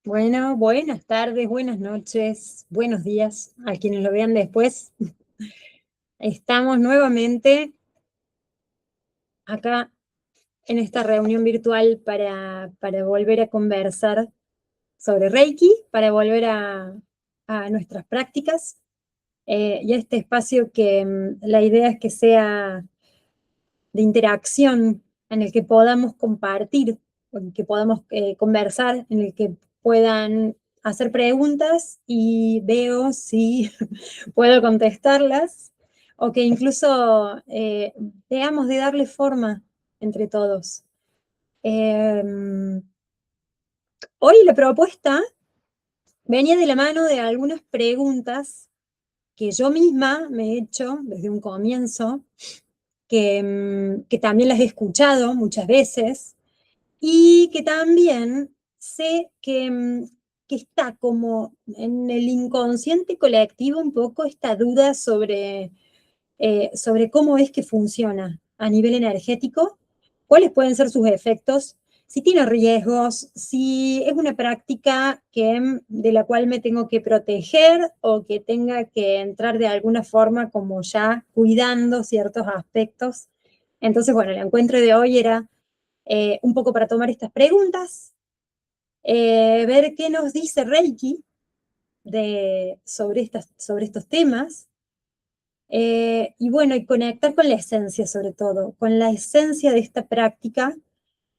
Bueno, buenas tardes, buenas noches, buenos días a quienes lo vean después. Estamos nuevamente acá en esta reunión virtual para volver a conversar sobre Reiki, para volver a nuestras prácticas y a este espacio que la idea es que sea de interacción, en el que podamos compartir, en el que podamos conversar, en el que puedan hacer preguntas y veo si puedo contestarlas, o que incluso veamos de darle forma entre todos. Eh, Hoy la propuesta venía de la mano de algunas preguntas que yo misma me he hecho desde un comienzo, que también las he escuchado muchas veces, y que también sé que está como en el inconsciente colectivo un poco esta duda sobre cómo es que funciona a nivel energético, cuáles pueden ser sus efectos, si tiene riesgos, si es una práctica de la cual me tengo que proteger o que tenga que entrar de alguna forma como ya cuidando ciertos aspectos. Entonces, bueno, el encuentro de hoy era un poco para tomar estas preguntas, ver qué nos dice Reiki sobre estos temas, y bueno, y conectar con la esencia sobre todo, con la esencia de esta práctica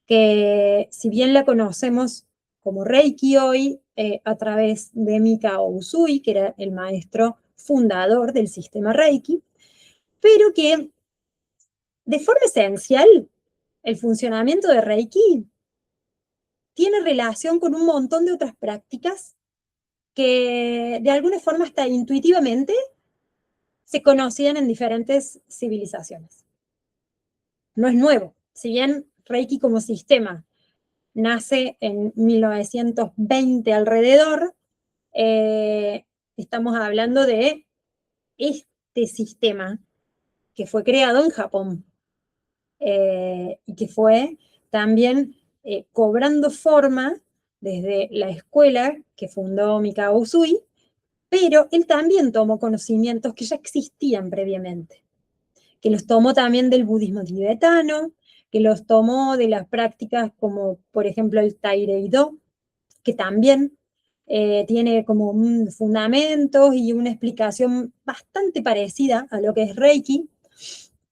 que si bien la conocemos como Reiki hoy, a través de Mikao Usui, que era el maestro fundador del sistema Reiki, pero que de forma esencial el funcionamiento de Reiki tiene relación con un montón de otras prácticas que de alguna forma hasta intuitivamente se conocían en diferentes civilizaciones. No es nuevo. Si bien Reiki como sistema nace en 1920 alrededor, eh, estamos hablando de este sistema que fue creado en Japón, y que fue también cobrando forma desde la escuela que fundó Mikao Usui, pero él también tomó conocimientos que ya existían previamente, que los tomó también del budismo tibetano, que los tomó de las prácticas como, por ejemplo, el Tairei-do, que también tiene como un fundamento y una explicación bastante parecida a lo que es Reiki,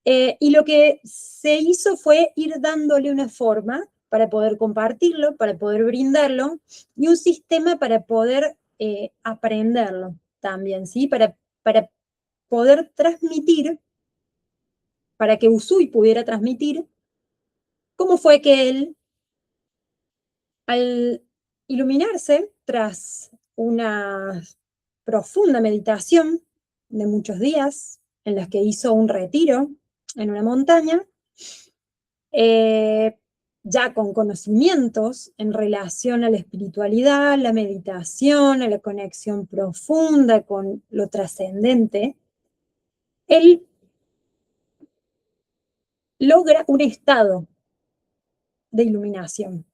y lo que se hizo fue ir dándole una forma para poder compartirlo, para poder brindarlo, y un sistema para poder aprenderlo también, ¿sí? Para poder transmitir, para que Usui pudiera transmitir cómo fue que él, al iluminarse tras una profunda meditación de muchos días, en las que hizo un retiro en una montaña, eh, ya con conocimientos en relación a la espiritualidad, la meditación, a la conexión profunda con lo trascendente, él logra un estado de iluminación.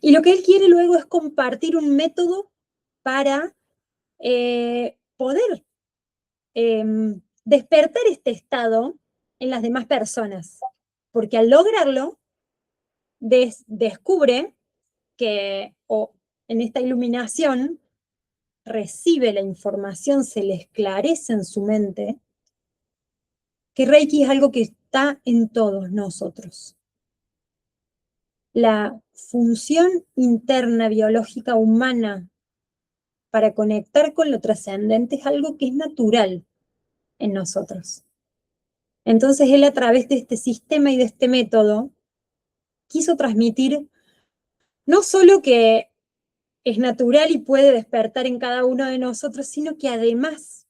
Y lo que él quiere luego es compartir un método para poder eh, despertar este estado en las demás personas. Porque al lograrlo, descubre que en esta iluminación recibe la información, se le esclarece en su mente que Reiki es algo que está en todos nosotros. La función interna biológica humana para conectar con lo trascendente es algo que es natural en nosotros. Entonces él, a través de este sistema y de este método, quiso transmitir no solo que es natural y puede despertar en cada uno de nosotros, sino que además,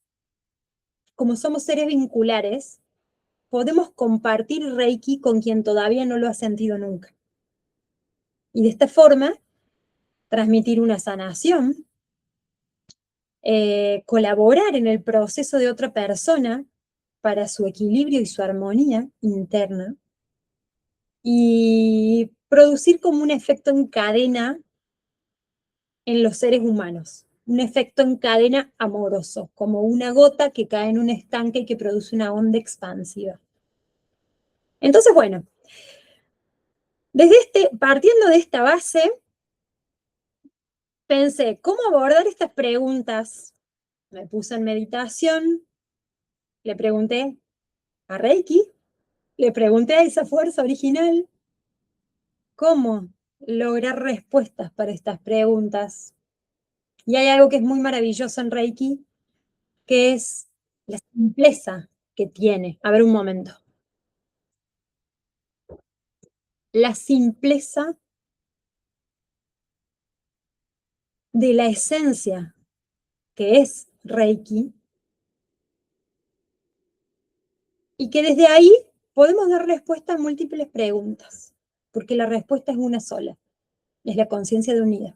como somos seres vinculares, podemos compartir Reiki con quien todavía no lo ha sentido nunca. Y de esta forma, transmitir una sanación, colaborar en el proceso de otra persona para su equilibrio y su armonía interna, y producir como un efecto en cadena en los seres humanos. Un efecto en cadena amoroso, como una gota que cae en un estanque y que produce una onda expansiva. Entonces, bueno, partiendo de esta base, pensé, ¿cómo abordar estas preguntas? Me puse en meditación, le pregunté a Reiki, le pregunté a esa fuerza original, ¿cómo lograr respuestas para estas preguntas? Y hay algo que es muy maravilloso en Reiki, que es la simpleza que tiene. A ver un momento. La simpleza de la esencia que es Reiki y que desde ahí podemos dar respuesta a múltiples preguntas, porque la respuesta es una sola, es la conciencia de unidad.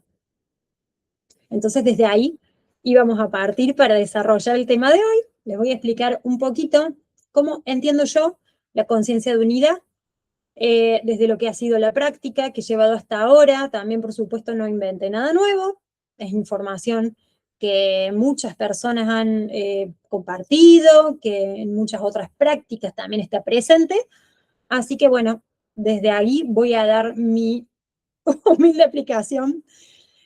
Entonces desde ahí íbamos a partir para desarrollar el tema de hoy. Les voy a explicar un poquito cómo entiendo yo la conciencia de unidad desde lo que ha sido la práctica que he llevado hasta ahora. También, por supuesto, no inventé nada nuevo, es información que muchas personas han compartido, que en muchas otras prácticas también está presente. Así que, bueno, desde ahí voy a dar mi humilde aplicación,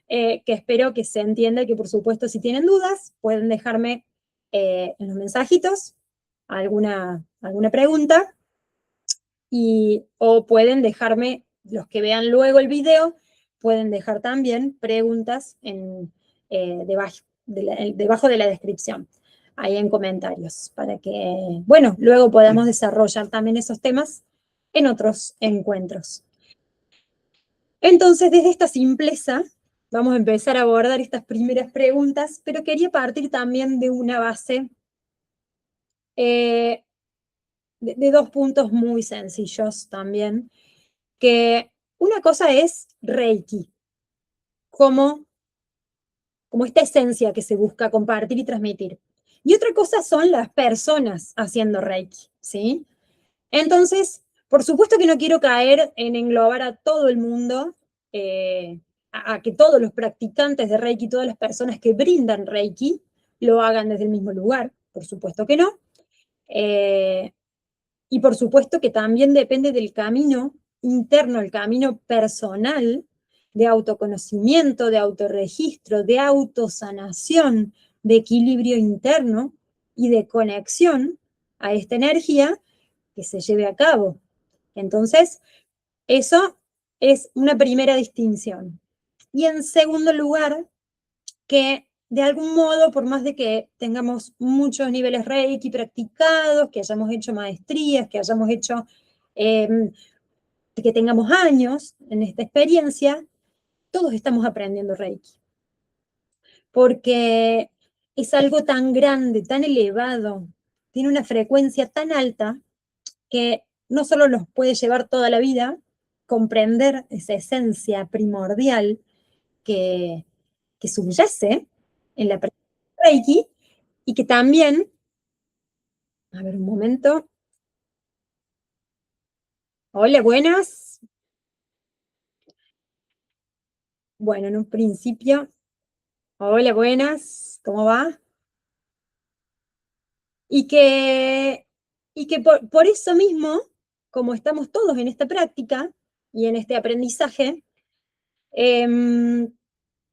que espero que se entienda y que, por supuesto, si tienen dudas, pueden dejarme en los mensajitos alguna pregunta o pueden dejarme, los que vean luego el video, pueden dejar también preguntas debajo de la descripción, ahí en comentarios, para que, bueno, luego podamos desarrollar también esos temas en otros encuentros. Entonces, desde esta simpleza, vamos a empezar a abordar estas primeras preguntas, pero quería partir también de una base de dos puntos muy sencillos también, que una cosa es Reiki, como, como esta esencia que se busca compartir y transmitir. Y otra cosa son las personas haciendo Reiki, ¿sí? Entonces, por supuesto que no quiero caer en englobar a todo el mundo, a que todos los practicantes de Reiki, todas las personas que brindan Reiki, lo hagan desde el mismo lugar, por supuesto que no. Y por supuesto que también depende del camino interno, el camino personal de autoconocimiento, de autorregistro, de autosanación, de equilibrio interno y de conexión a esta energía que se lleve a cabo. Entonces, eso es una primera distinción. Y en segundo lugar, que de algún modo, por más de que tengamos muchos niveles Reiki practicados, que hayamos hecho maestrías, que hayamos hecho, que tengamos años en esta experiencia, todos estamos aprendiendo Reiki. Porque es algo tan grande, tan elevado, tiene una frecuencia tan alta que no solo nos puede llevar toda la vida, comprender esa esencia primordial que subyace en la práctica de Reiki, y que también, a ver un momento, hola, buenas. Bueno, en un principio, hola, buenas, ¿cómo va? Y que por eso mismo, como estamos todos en esta práctica y en este aprendizaje,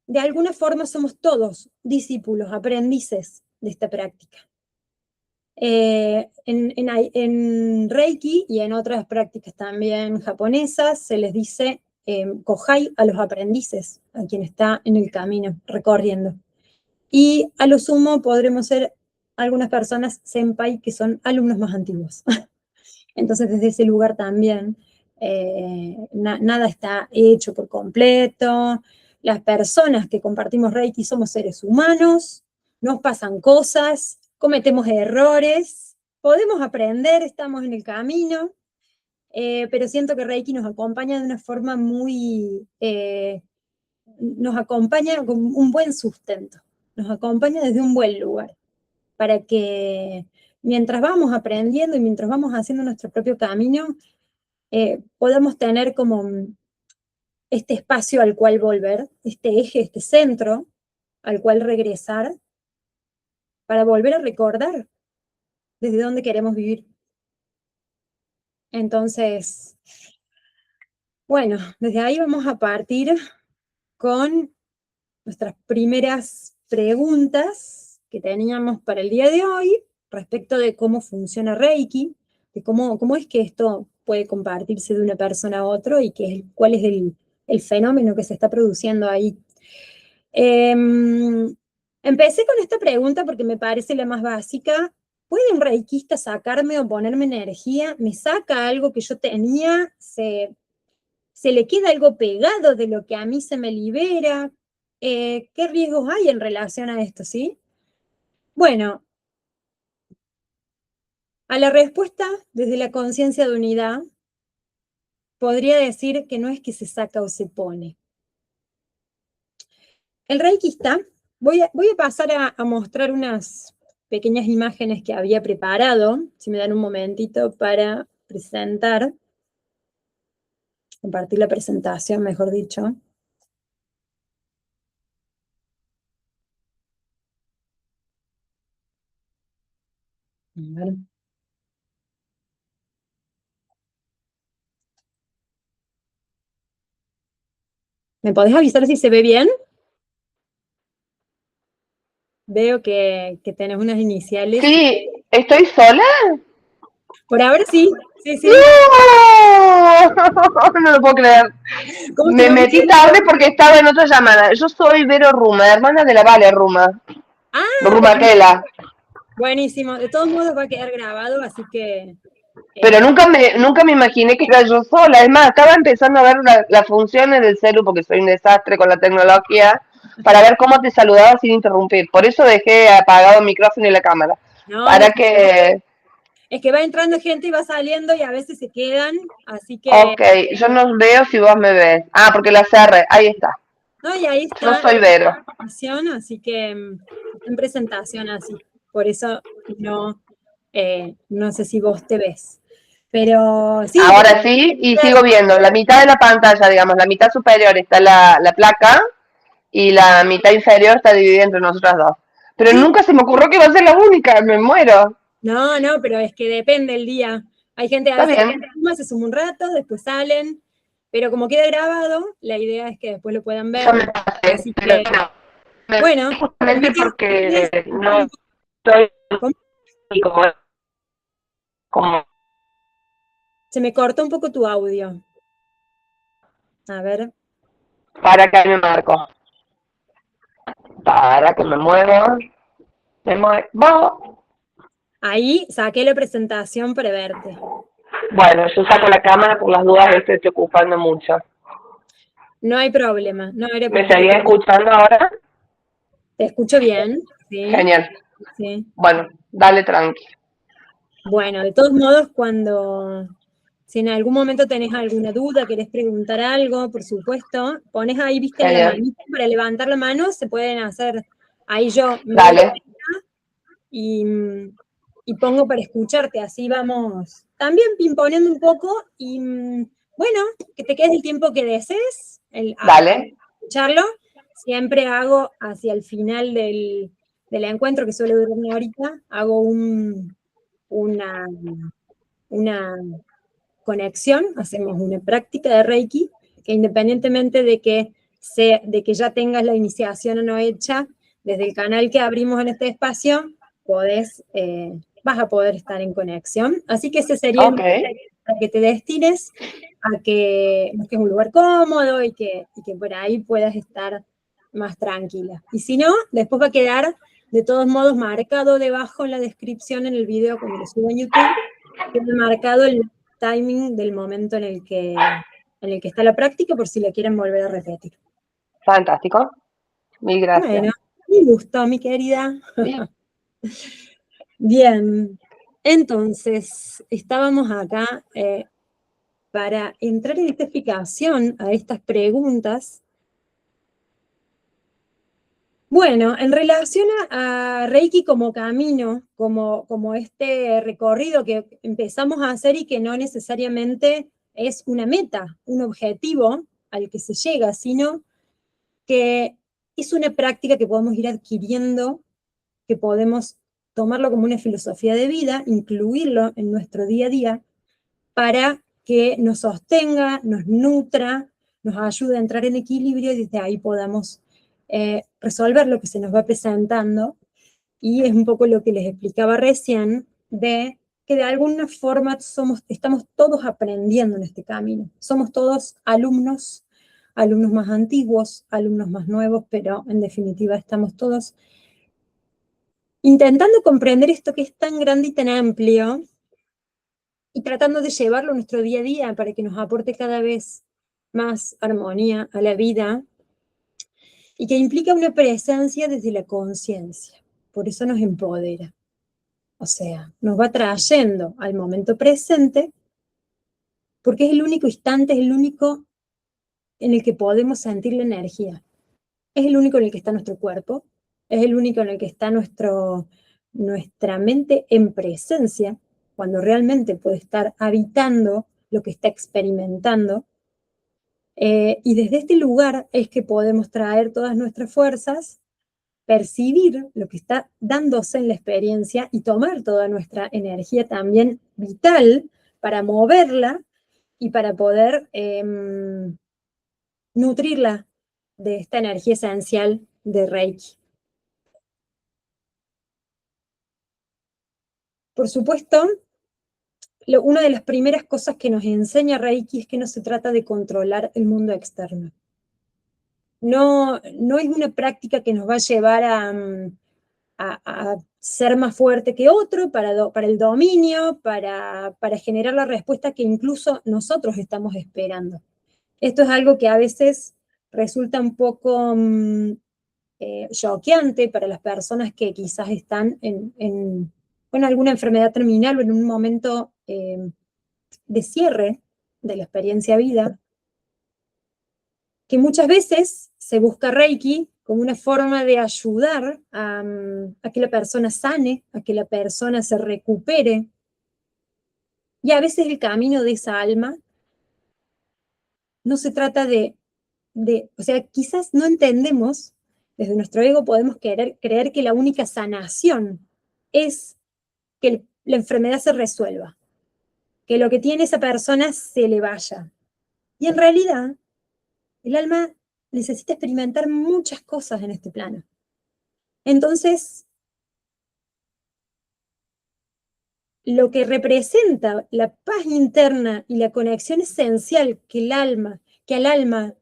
de alguna forma somos todos discípulos, aprendices de esta práctica. En Reiki y en otras prácticas también japonesas se les dice kohai a los aprendices, a quien está en el camino, recorriendo. Y a lo sumo podremos ser algunas personas senpai que son alumnos más antiguos. Entonces desde ese lugar también nada está hecho por completo. Las personas que compartimos Reiki somos seres humanos, nos pasan cosas, cometemos errores, podemos aprender, estamos en el camino, pero siento que Reiki nos acompaña de una forma nos acompaña con un buen sustento, nos acompaña desde un buen lugar, para que mientras vamos aprendiendo y mientras vamos haciendo nuestro propio camino, podamos tener como este espacio al cual volver, este eje, este centro al cual regresar, para volver a recordar desde dónde queremos vivir. Entonces, bueno, desde ahí vamos a partir con nuestras primeras preguntas que teníamos para el día de hoy respecto de cómo funciona Reiki, de cómo es que esto puede compartirse de una persona a otro y cuál es el fenómeno que se está produciendo ahí. Empecé con esta pregunta porque me parece la más básica. ¿Puede un reikista sacarme o ponerme energía? ¿Me saca algo que yo tenía? ¿Se le queda algo pegado de lo que a mí se me libera? ¿Qué riesgos hay en relación a esto, sí? Bueno, a la respuesta desde la conciencia de unidad, podría decir que no es que se saca o se pone. El reikista, voy a pasar a mostrar unas pequeñas imágenes que había preparado, si me dan un momentito para presentar, compartir la presentación, mejor dicho. A ver. ¿Me podés avisar si se ve bien? Veo que tenés unas iniciales. Sí, ¿estoy sola? Por ahora sí, sí, sí. ¡No! No lo puedo creer. ¿Cómo te Me va? metí tarde porque estaba en otra llamada. Yo soy Vero Ruma, hermana de la Vale Ruma. Ah, Rumaquela. buenísimo. De todos modos va a quedar grabado, así que... Pero nunca me imaginé que era yo sola. Es más, estaba empezando a ver las funciones del celu porque soy un desastre con la tecnología para ver cómo te saludaba sin interrumpir. Por eso dejé apagado el micrófono y la cámara. No, no, Para que... es que va entrando gente y va saliendo y a veces se quedan, así que... Ok, yo no veo si vos me ves. Ah, porque la cerré. Ahí está. No, y ahí Yo está soy Vero. la presentación, así que está en presentación así. Por eso no sé si vos te ves. Pero sí, Ahora sí, y sigo viendo. La mitad de la pantalla, digamos, la mitad superior está la placa y la mitad inferior está dividida entre nosotras dos. Pero sí, nunca se me ocurrió que iba a ser la única, me muero. no, pero es que depende el día. Hay gente a Está veces que bien. se suma un rato, después salen, pero como queda grabado, la idea es que después lo puedan Yo ver. me pasé, Así pero que, no. Me bueno, justamente ¿me querés porque contar un no poco estoy cómo? como Se me cortó un poco tu audio. A ver, para que me marco. Para que me muevo. Me muevo. ahí saqué la presentación para verte. Bueno, yo saco la cámara por las dudas, estoy ocupando mucho. No hay problema, no era ¿Me porque seguía escuchando ahora? te escucho bien, ¿sí? Genial. Sí. Bueno, dale tranqui. Bueno, de todos modos, si en algún momento tenés alguna duda, querés preguntar algo, por supuesto, pones ahí, viste, en la Genial. manita para levantar la mano, se pueden hacer, ahí yo me doy Dale. y, y pongo para escucharte, así vamos también pimponeando un poco y bueno, que te quedes el tiempo que desees a Dale. escucharlo. Siempre hago hacia el final del encuentro, que suele durar una horita, hago una, una conexión, hacemos una práctica de Reiki, que independientemente de que ya tengas la iniciación o no hecha, desde el canal que abrimos en este espacio, vas a poder estar en conexión. Así que ese sería el Ok. momento para que te destines a que busques un lugar cómodo y que por ahí puedas estar más tranquila. Y si no, después va a quedar de todos modos marcado debajo en la descripción en el video cuando lo subo en YouTube, queda marcado el timing del momento en el que está la práctica por si la quieren volver a repetir. Fantástico. Mil gracias. Bueno, un gusto, mi querida. Bien. Bien, entonces estábamos acá para entrar en esta explicación a estas preguntas. Bueno, en relación a Reiki como camino, como este recorrido que empezamos a hacer y que no necesariamente es una meta, un objetivo al que se llega, sino que es una práctica que podemos ir adquiriendo, que podemos tomarlo como una filosofía de vida, incluirlo en nuestro día a día, para que nos sostenga, nos nutra, nos ayude a entrar en equilibrio y desde ahí podamos resolver lo que se nos va presentando. Y es un poco lo que les explicaba recién, de que de alguna forma estamos todos aprendiendo en este camino. Somos todos alumnos, alumnos más antiguos, alumnos más nuevos, pero en definitiva estamos todos intentando comprender esto que es tan grande y tan amplio, y tratando de llevarlo a nuestro día a día para que nos aporte cada vez más armonía a la vida, y que implica una presencia desde la conciencia. Por eso nos empodera. O sea, nos va trayendo al momento presente, porque es el único instante, es el único en el que podemos sentir la energía. Es el único en el que está nuestro cuerpo, es el único en el que está nuestra mente en presencia, cuando realmente puede estar habitando lo que está experimentando. Y desde este lugar es que podemos traer todas nuestras fuerzas, percibir lo que está dándose en la experiencia y tomar toda nuestra energía también vital para moverla y para poder nutrirla de esta energía esencial de Reiki. Por supuesto, una de las primeras cosas que nos enseña Reiki es que no se trata de controlar el mundo externo. No es una práctica que nos va a llevar a ser más fuerte que otro para el dominio, para generar la respuesta que incluso nosotros estamos esperando. Esto es algo que a veces resulta un poco choqueante para las personas que quizás están con alguna enfermedad terminal o en un momento de cierre de la experiencia vida, que muchas veces se busca Reiki como una forma de ayudar a que la persona sane, a que la persona se recupere. Y a veces el camino de esa alma no se trata o sea, quizás no entendemos, desde nuestro ego podemos creer que la única sanación es que la enfermedad se resuelva, que lo que tiene esa persona se le vaya. Y en realidad, el alma necesita experimentar muchas cosas en este plano. Entonces, lo que representa la paz interna y la conexión esencial que al alma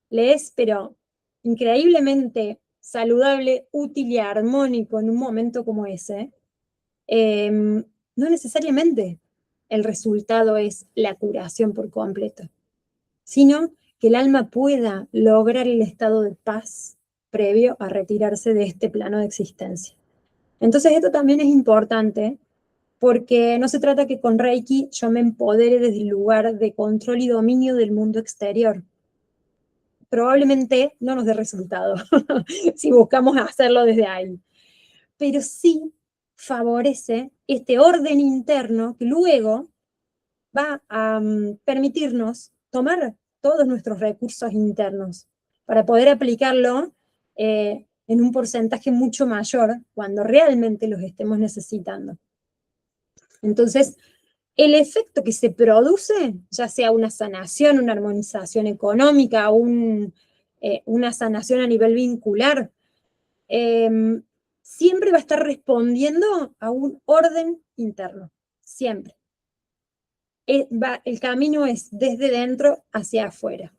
le es, pero increíblemente saludable, útil y armónico en un momento como ese, no necesariamente el resultado es la curación por completo, sino que el alma pueda lograr el estado de paz previo a retirarse de este plano de existencia. Entonces esto también es importante, porque no se trata que con Reiki yo me empodere desde el lugar de control y dominio del mundo exterior. Probablemente no nos dé resultado si buscamos hacerlo desde ahí, pero sí favorece este orden interno que luego va a permitirnos tomar todos nuestros recursos internos para poder aplicarlo en un porcentaje mucho mayor cuando realmente los estemos necesitando. Entonces, el efecto que se produce, ya sea una sanación, una armonización económica, una sanación a nivel vincular, siempre va a estar respondiendo a un orden interno, siempre. El camino es desde dentro hacia afuera.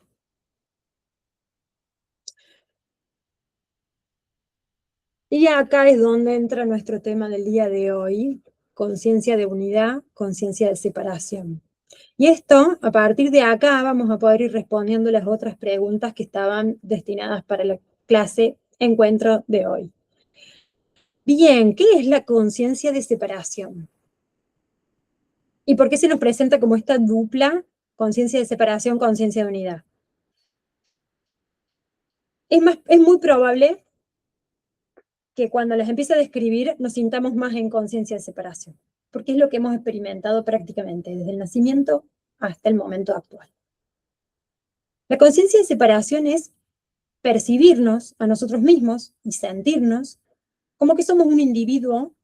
Y acá es donde entra nuestro tema del día de hoy, conciencia de unidad, conciencia de separación. Y esto, a partir de acá, vamos a poder ir respondiendo las otras preguntas que estaban destinadas para la clase encuentro de hoy. Bien, ¿qué es la conciencia de separación? ¿Y por qué se nos presenta como esta dupla conciencia de separación, conciencia de unidad? Es muy probable que cuando las empiece a describir nos sintamos más en conciencia de separación, porque es lo que hemos experimentado prácticamente desde el nacimiento hasta el momento actual. La conciencia de separación es percibirnos a nosotros mismos y sentirnos como que somos un individuo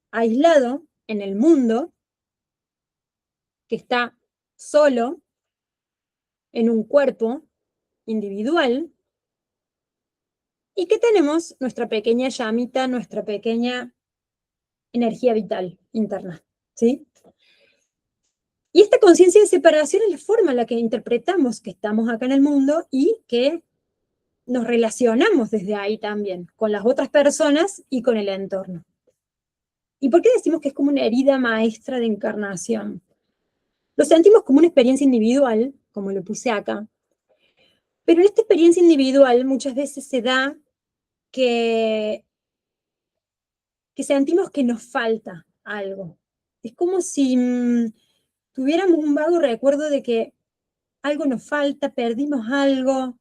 aislado en el mundo, que está solo en un cuerpo individual y que tenemos nuestra pequeña llamita, nuestra pequeña energía vital interna, ¿sí? Y esta conciencia de separación es la forma en la que interpretamos que estamos acá en el mundo y que nos relacionamos desde ahí también, con las otras personas y con el entorno. ¿Y por qué decimos que es como una herida maestra de encarnación? Lo sentimos como una experiencia individual, como lo puse acá, pero en esta experiencia individual muchas veces se da que sentimos que nos falta algo. Es como si tuviéramos un vago recuerdo de que algo nos falta, perdimos algo,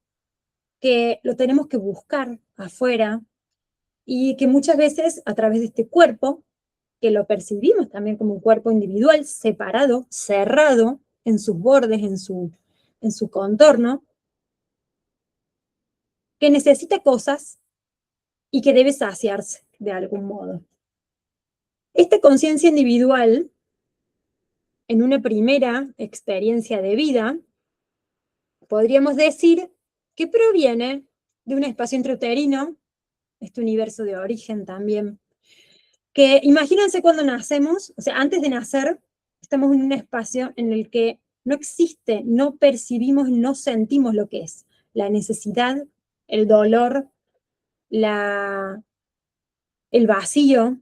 que lo tenemos que buscar afuera y que muchas veces a través de este cuerpo, que lo percibimos también como un cuerpo individual, separado, cerrado en sus bordes, en su contorno, que necesita cosas y que debe saciarse de algún modo. Esta conciencia individual, en una primera experiencia de vida, podríamos decir que proviene de un espacio intrauterino, este universo de origen también, que imagínense cuando nacemos, o sea, antes de nacer, estamos en un espacio en el que no existe, no percibimos, no sentimos lo que es la necesidad, el dolor, el vacío.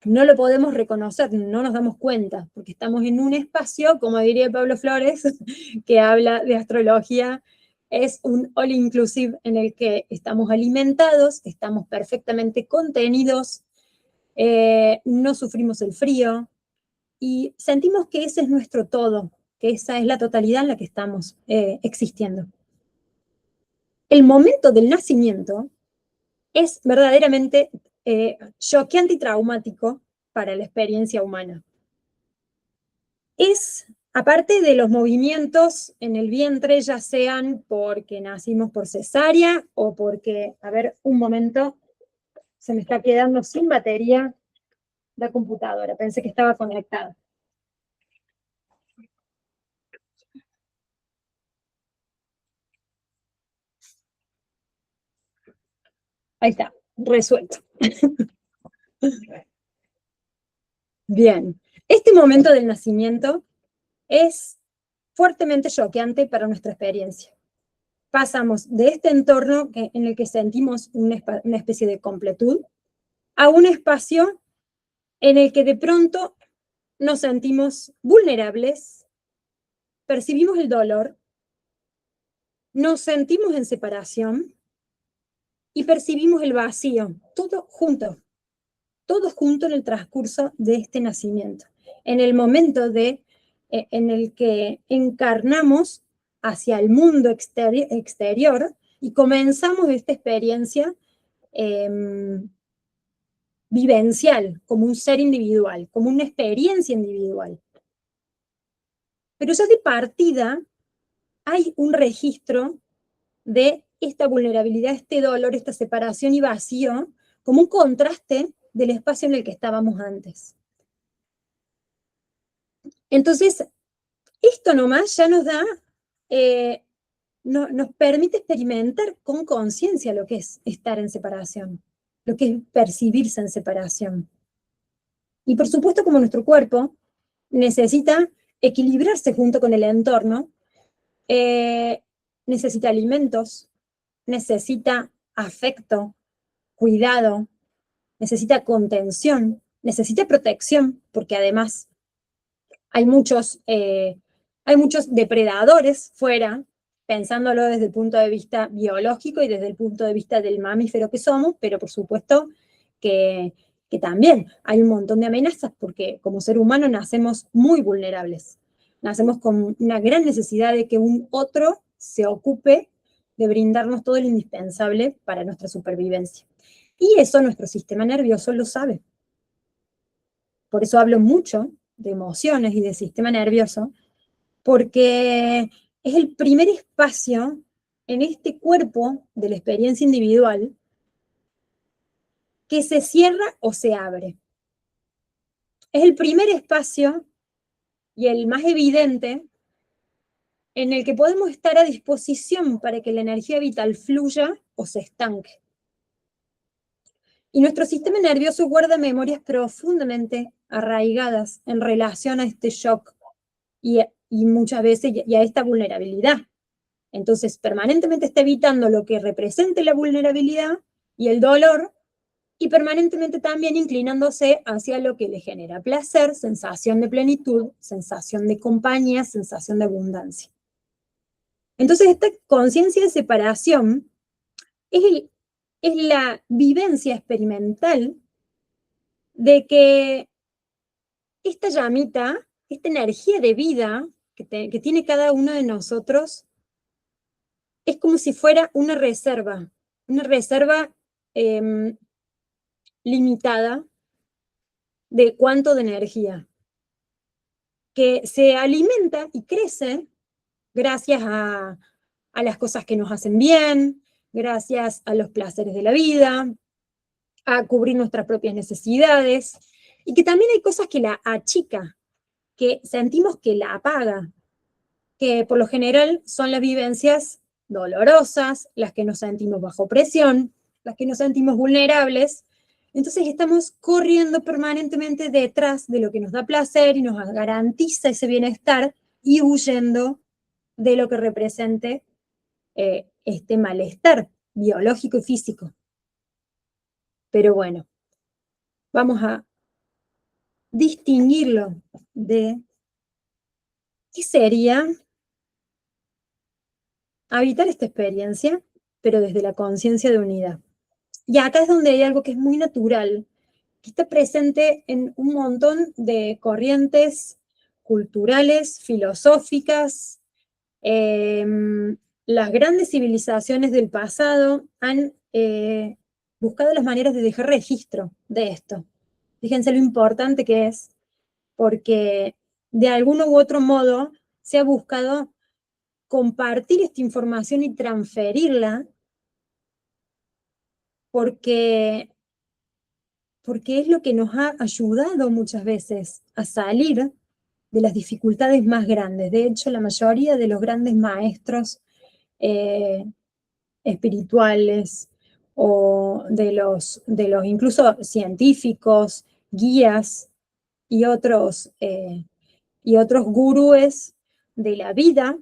No lo podemos reconocer, no nos damos cuenta, porque estamos en un espacio, como diría Pablo Flores, que habla de astrología, es un all inclusive en el que estamos alimentados, estamos perfectamente contenidos, no sufrimos el frío y sentimos que ese es nuestro todo, que esa es la totalidad en la que estamos existiendo. El momento del nacimiento es verdaderamente choqueante y traumático para la experiencia humana. Es, aparte de los movimientos en el vientre, ya sean porque nacimos por cesárea o porque, a ver, un momento, se me está quedando sin batería la computadora, pensé que estaba conectada. Ahí está, resuelto. Bien, este momento del nacimiento es fuertemente choqueante para nuestra experiencia. Pasamos de este entorno en el que sentimos una especie de completud a un espacio en el que de pronto nos sentimos vulnerables, percibimos el dolor, nos sentimos en separación y percibimos el vacío, todo junto en el transcurso de este nacimiento, en el momento en el que encarnamos hacia el mundo exterior y comenzamos esta experiencia vivencial, como un ser individual, como una experiencia individual. Pero ya de partida hay un registro de esta vulnerabilidad, este dolor, esta separación y vacío, como un contraste del espacio en el que estábamos antes. Entonces, esto nomás ya nos da, nos permite experimentar con conciencia lo que es estar en separación, lo que es percibirse en separación. Y por supuesto, como nuestro cuerpo necesita equilibrarse junto con el entorno, necesita alimentos, necesita afecto, cuidado, necesita contención, necesita protección, porque además hay muchos depredadores fuera, pensándolo desde el punto de vista biológico y desde el punto de vista del mamífero que somos, pero por supuesto que también hay un montón de amenazas, porque como ser humano nacemos muy vulnerables. Nacemos con una gran necesidad de que un otro se ocupe de brindarnos todo lo indispensable para nuestra supervivencia. Y eso nuestro sistema nervioso lo sabe. Por eso hablo mucho de emociones y de sistema nervioso, porque es el primer espacio en este cuerpo de la experiencia individual que se cierra o se abre. Es el primer espacio y el más evidente en el que podemos estar a disposición para que la energía vital fluya o se estanque. Y nuestro sistema nervioso guarda memorias profundamente arraigadas en relación a este shock y muchas veces y a esta vulnerabilidad. Entonces, permanentemente está evitando lo que represente la vulnerabilidad y el dolor, y permanentemente también inclinándose hacia lo que le genera placer, sensación de plenitud, sensación de compañía, sensación de abundancia. Entonces, esta conciencia de separación es la vivencia experimental de que esta llamita, esta energía de vida que tiene cada uno de nosotros, es como si fuera una reserva limitada de cuánto de energía, que se alimenta y crece gracias a las cosas que nos hacen bien, gracias a los placeres de la vida, a cubrir nuestras propias necesidades, y que también hay cosas que la achica, que sentimos que la apaga, que por lo general son las vivencias dolorosas, las que nos sentimos bajo presión, las que nos sentimos vulnerables. Entonces estamos corriendo permanentemente detrás de lo que nos da placer y nos garantiza ese bienestar y huyendo de lo que represente este malestar biológico y físico. Pero bueno, vamos a distinguirlo de qué sería habitar esta experiencia, pero desde la conciencia de unidad. Y acá es donde hay algo que es muy natural, que está presente en un montón de corrientes culturales, filosóficas. Las grandes civilizaciones del pasado han buscado las maneras de dejar registro de esto. Fíjense lo importante que es, porque de alguno u otro modo se ha buscado compartir esta información y transferirla porque es lo que nos ha ayudado muchas veces a salir de las dificultades más grandes. De hecho, la mayoría de los grandes maestros espirituales o de los incluso científicos, guías y otros gurúes de la vida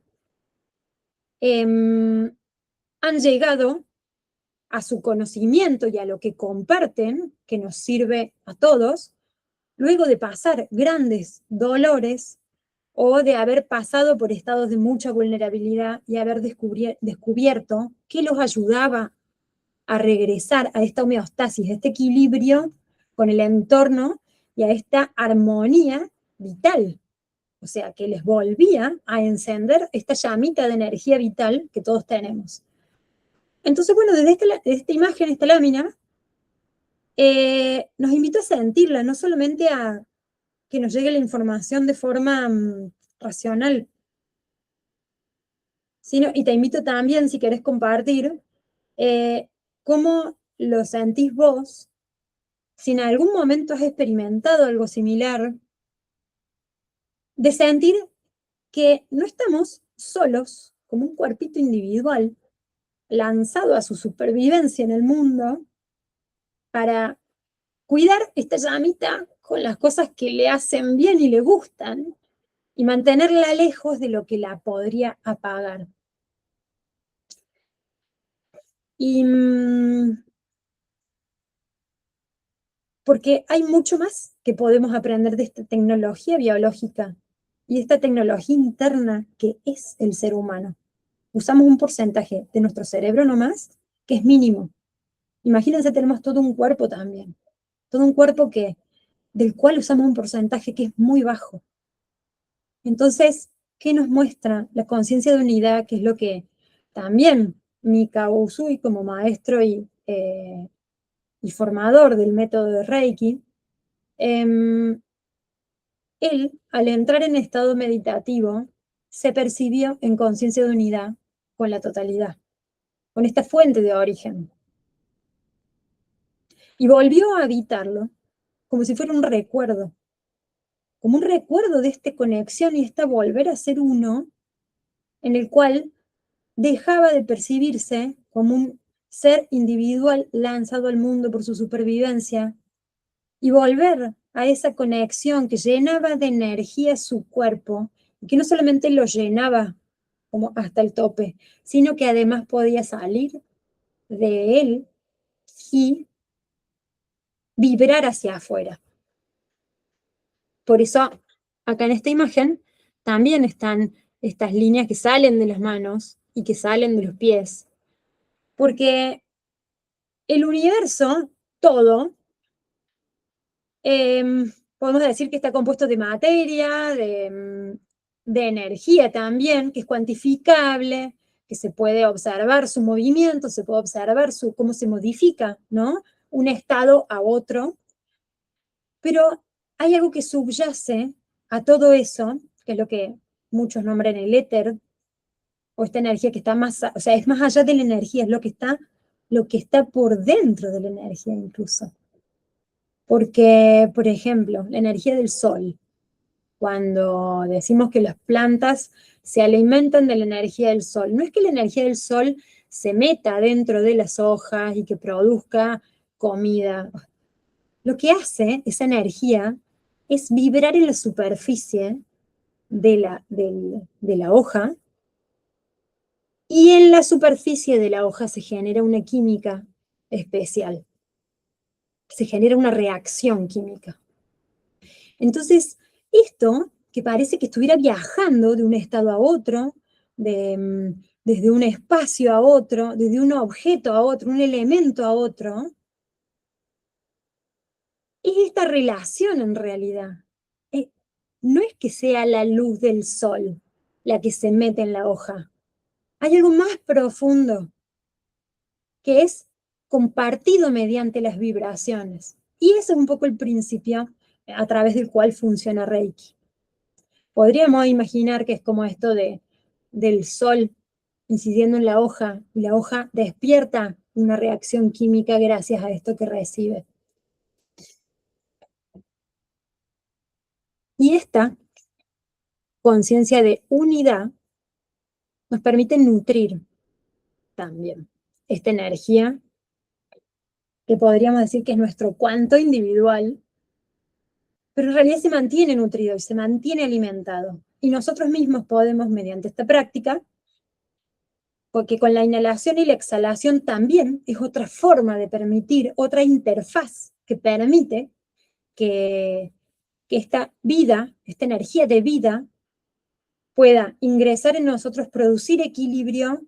han llegado a su conocimiento y a lo que comparten, que nos sirve a todos, luego de pasar grandes dolores o de haber pasado por estados de mucha vulnerabilidad y haber descubierto que los ayudaba a regresar a esta homeostasis, a este equilibrio con el entorno y a esta armonía vital. O sea, que les volvía a encender esta llamita de energía vital que todos tenemos. Entonces, bueno, desde esta imagen, esta lámina, nos invita a sentirla, no solamente a que nos llegue la información de forma racional, y te invito también, si querés compartir, cómo lo sentís vos, si en algún momento has experimentado algo similar, de sentir que no estamos solos, como un cuerpito individual, lanzado a su supervivencia en el mundo, para cuidar esta llamita con las cosas que le hacen bien y le gustan, y mantenerla lejos de lo que la podría apagar. Y porque hay mucho más que podemos aprender de esta tecnología biológica y esta tecnología interna que es el ser humano. Usamos un porcentaje de nuestro cerebro nomás, que es mínimo. Imagínense, tenemos todo un cuerpo también, todo un cuerpo del cual usamos un porcentaje que es muy bajo. Entonces, ¿qué nos muestra la conciencia de unidad? Que es lo que también Mikao Usui, como maestro y formador del método de Reiki, él, al entrar en estado meditativo, se percibió en conciencia de unidad con la totalidad, con esta fuente de origen. Y volvió a habitarlo como si fuera un recuerdo, como un recuerdo de esta conexión y esta volver a ser uno, en el cual dejaba de percibirse como un ser individual lanzado al mundo por su supervivencia y volver a esa conexión que llenaba de energía su cuerpo y que no solamente lo llenaba como hasta el tope, sino que además podía salir de él y vibrar hacia afuera. Por eso, acá en esta imagen, también están estas líneas que salen de las manos y que salen de los pies, porque el universo, todo, podemos decir que está compuesto de materia, de energía también, que es cuantificable, que se puede observar su movimiento, se puede observar cómo se modifica, ¿no? Un estado a otro, pero hay algo que subyace a todo eso, que es lo que muchos nombran el éter, o esta energía que está más, o sea, es más allá de la energía, es lo que está por dentro de la energía incluso. Porque, por ejemplo, la energía del sol, cuando decimos que las plantas se alimentan de la energía del sol, no es que la energía del sol se meta dentro de las hojas y que produzca comida. Lo que hace esa energía es vibrar en la superficie de la hoja, y en la superficie de la hoja se genera una química especial, se genera una reacción química. Entonces, esto que parece que estuviera viajando de un estado a otro, desde un espacio a otro, desde un objeto a otro, un elemento a otro, es esta relación en realidad. No es que sea la luz del sol la que se mete en la hoja. Hay algo más profundo, que es compartido mediante las vibraciones. Y ese es un poco el principio a través del cual funciona Reiki. Podríamos imaginar que es como esto del sol incidiendo en la hoja, y la hoja despierta una reacción química gracias a esto que recibe. Y esta conciencia de unidad nos permite nutrir también esta energía, que podríamos decir que es nuestro cuanto individual, pero en realidad se mantiene nutrido y se mantiene alimentado. Y nosotros mismos podemos, mediante esta práctica, porque con la inhalación y la exhalación también es otra forma de permitir, otra interfaz que permite que esta vida, esta energía de vida, pueda ingresar en nosotros, producir equilibrio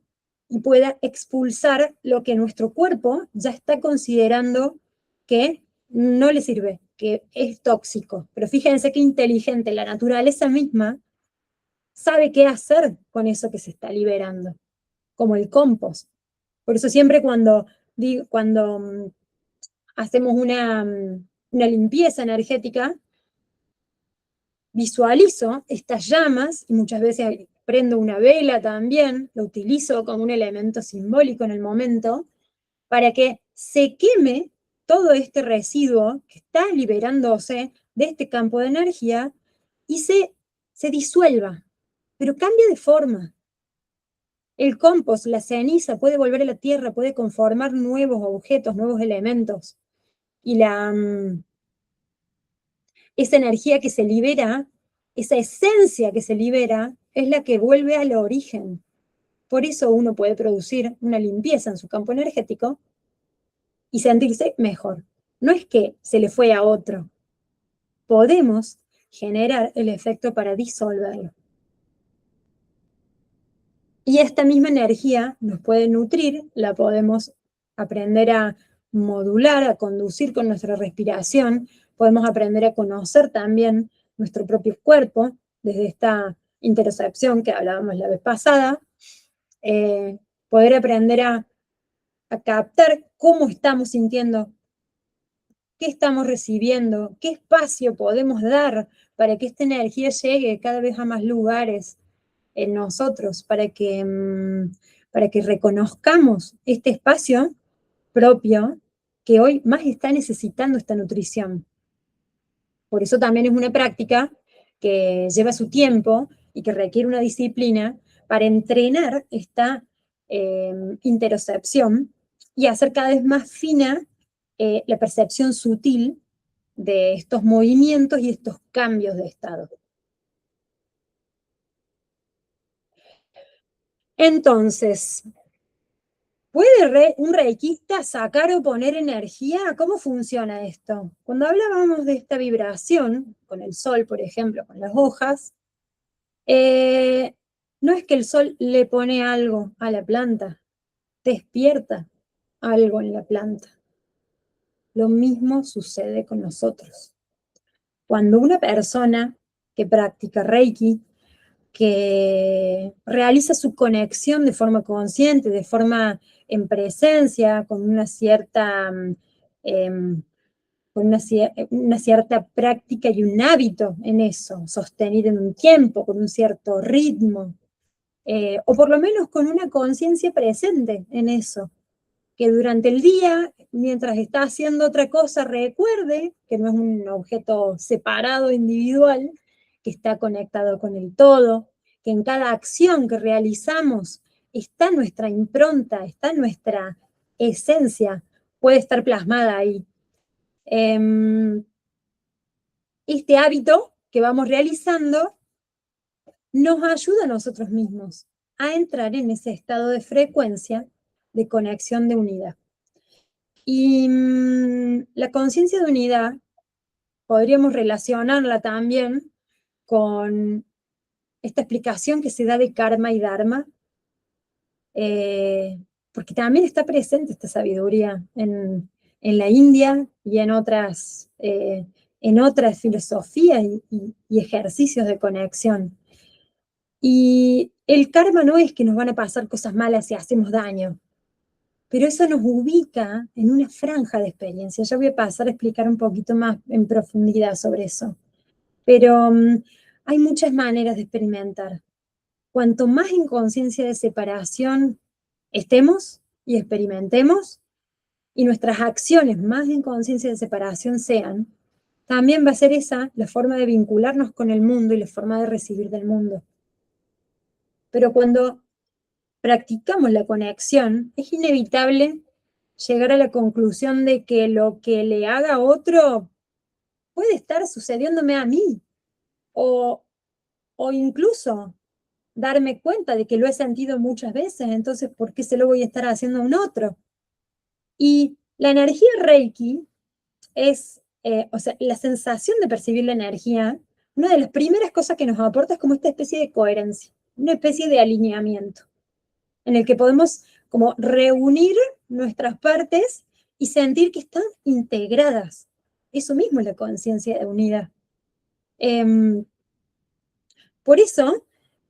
y pueda expulsar lo que nuestro cuerpo ya está considerando que no le sirve, que es tóxico. Pero fíjense qué inteligente, la naturaleza misma sabe qué hacer con eso que se está liberando, como el compost. Por eso siempre cuando hacemos una limpieza energética, visualizo estas llamas, y muchas veces prendo una vela también, lo utilizo como un elemento simbólico en el momento, para que se queme todo este residuo que está liberándose de este campo de energía y se disuelva, pero cambia de forma. El compost, la ceniza, puede volver a la tierra, puede conformar nuevos objetos, nuevos elementos. Y esa energía que se libera, esa esencia que se libera, es la que vuelve al origen. Por eso uno puede producir una limpieza en su campo energético y sentirse mejor. No es que se le fue a otro. Podemos generar el efecto para disolverlo. Y esta misma energía nos puede nutrir, la podemos aprender a modular, a conducir con nuestra respiración, podemos aprender a conocer también nuestro propio cuerpo desde esta interocepción que hablábamos la vez pasada, poder aprender a captar cómo estamos sintiendo, qué estamos recibiendo, qué espacio podemos dar para que esta energía llegue cada vez a más lugares, en nosotros para que reconozcamos este espacio propio que hoy más está necesitando esta nutrición. Por eso también es una práctica que lleva su tiempo y que requiere una disciplina para entrenar esta interocepción y hacer cada vez más fina la percepción sutil de estos movimientos y estos cambios de estado. Entonces, ¿puede un reikista sacar o poner energía? ¿Cómo funciona esto? Cuando hablábamos de esta vibración, con el sol, por ejemplo, con las hojas, no es que el sol le pone algo a la planta, despierta algo en la planta. Lo mismo sucede con nosotros. Cuando una persona que practica Reiki, que realiza su conexión de forma consciente, de forma en presencia, con una cierta, una cierta práctica y un hábito en eso, sostenido en un tiempo, con un cierto ritmo, o por lo menos con una conciencia presente en eso, que durante el día, mientras está haciendo otra cosa, recuerde que no es un objeto separado, individual, que está conectado con el todo, que en cada acción que realizamos está nuestra impronta, está nuestra esencia, puede estar plasmada ahí. Este hábito que vamos realizando nos ayuda a nosotros mismos a entrar en ese estado de frecuencia de conexión de unidad. Y la conciencia de unidad podríamos relacionarla también con esta explicación que se da de karma y dharma, porque también está presente esta sabiduría en la India y en otras filosofías y ejercicios de conexión. Y el karma no es que nos van a pasar cosas malas si hacemos daño, pero eso nos ubica en una franja de experiencia. Ya voy a pasar a explicar un poquito más en profundidad sobre eso. Pero hay muchas maneras de experimentar. Cuanto más en conciencia de separación estemos y experimentemos, y nuestras acciones más en conciencia de separación sean, también va a ser esa la forma de vincularnos con el mundo y la forma de recibir del mundo. Pero cuando practicamos la conexión, es inevitable llegar a la conclusión de que lo que le haga a otro puede estar sucediéndome a mí, o incluso darme cuenta de que lo he sentido muchas veces, entonces, ¿por qué se lo voy a estar haciendo a un otro? Y la energía Reiki es, o sea, la sensación de percibir la energía, una de las primeras cosas que nos aporta es como esta especie de coherencia, una especie de alineamiento, en el que podemos como reunir nuestras partes y sentir que están integradas. Eso mismo es la conciencia de unidad. Por eso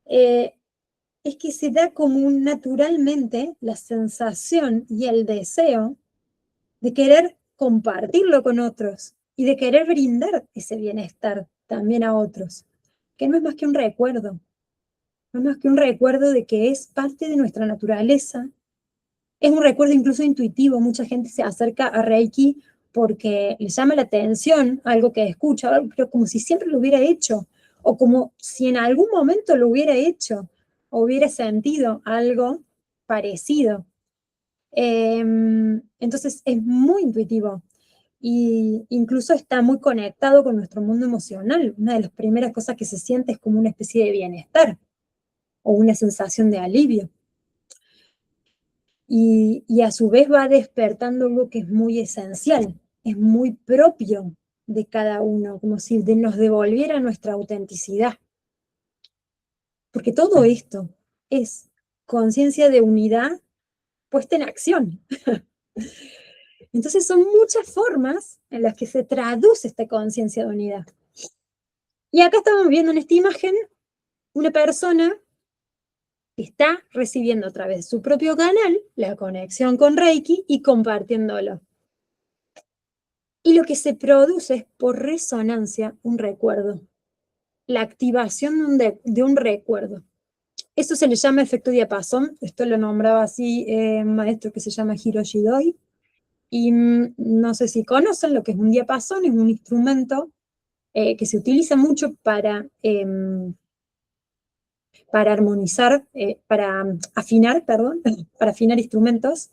es que se da como naturalmente la sensación y el deseo de querer compartirlo con otros y de querer brindar ese bienestar también a otros, que no es más que un recuerdo, no es más que un recuerdo de que es parte de nuestra naturaleza. Es un recuerdo incluso intuitivo. Mucha gente se acerca a Reiki porque le llama la atención algo que escucha, pero como si siempre lo hubiera hecho, o como si en algún momento lo hubiera hecho, o hubiera sentido algo parecido. Entonces es muy intuitivo e incluso está muy conectado con nuestro mundo emocional. Una de las primeras cosas que se siente es como una especie de bienestar o una sensación de alivio. Y a su vez va despertando algo que es muy esencial, es muy propio de cada uno, como si nos devolviera nuestra autenticidad. Porque todo esto es conciencia de unidad puesta en acción. Entonces son muchas formas en las que se traduce esta conciencia de unidad. Y acá estamos viendo en esta imagen una persona que está recibiendo a través de su propio canal la conexión con Reiki y compartiéndolo. Y lo que se produce es por resonancia un recuerdo, la activación de un recuerdo. Eso se le llama efecto diapasón, esto lo nombraba así un maestro que se llama Hiroshi Doi, y no sé si conocen lo que es un diapasón, es un instrumento que se utiliza mucho para armonizar, para afinar, perdón, para afinar instrumentos,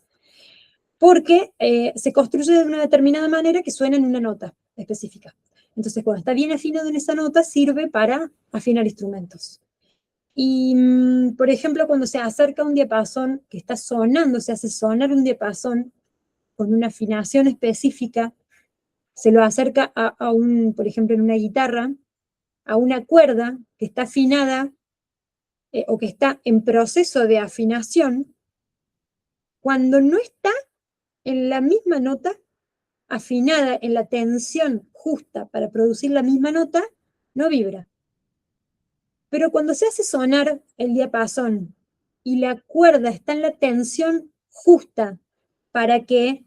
porque se construye de una determinada manera que suena en una nota específica. Entonces, cuando está bien afinado en esa nota, sirve para afinar instrumentos. Y, por ejemplo, cuando se acerca un diapasón que está sonando, se hace sonar un diapasón con una afinación específica, se lo acerca por ejemplo, en una guitarra, a una cuerda que está afinada o que está en proceso de afinación, cuando no está en la misma nota, afinada en la tensión justa para producir la misma nota, no vibra. Pero cuando se hace sonar el diapasón y la cuerda está en la tensión justa para que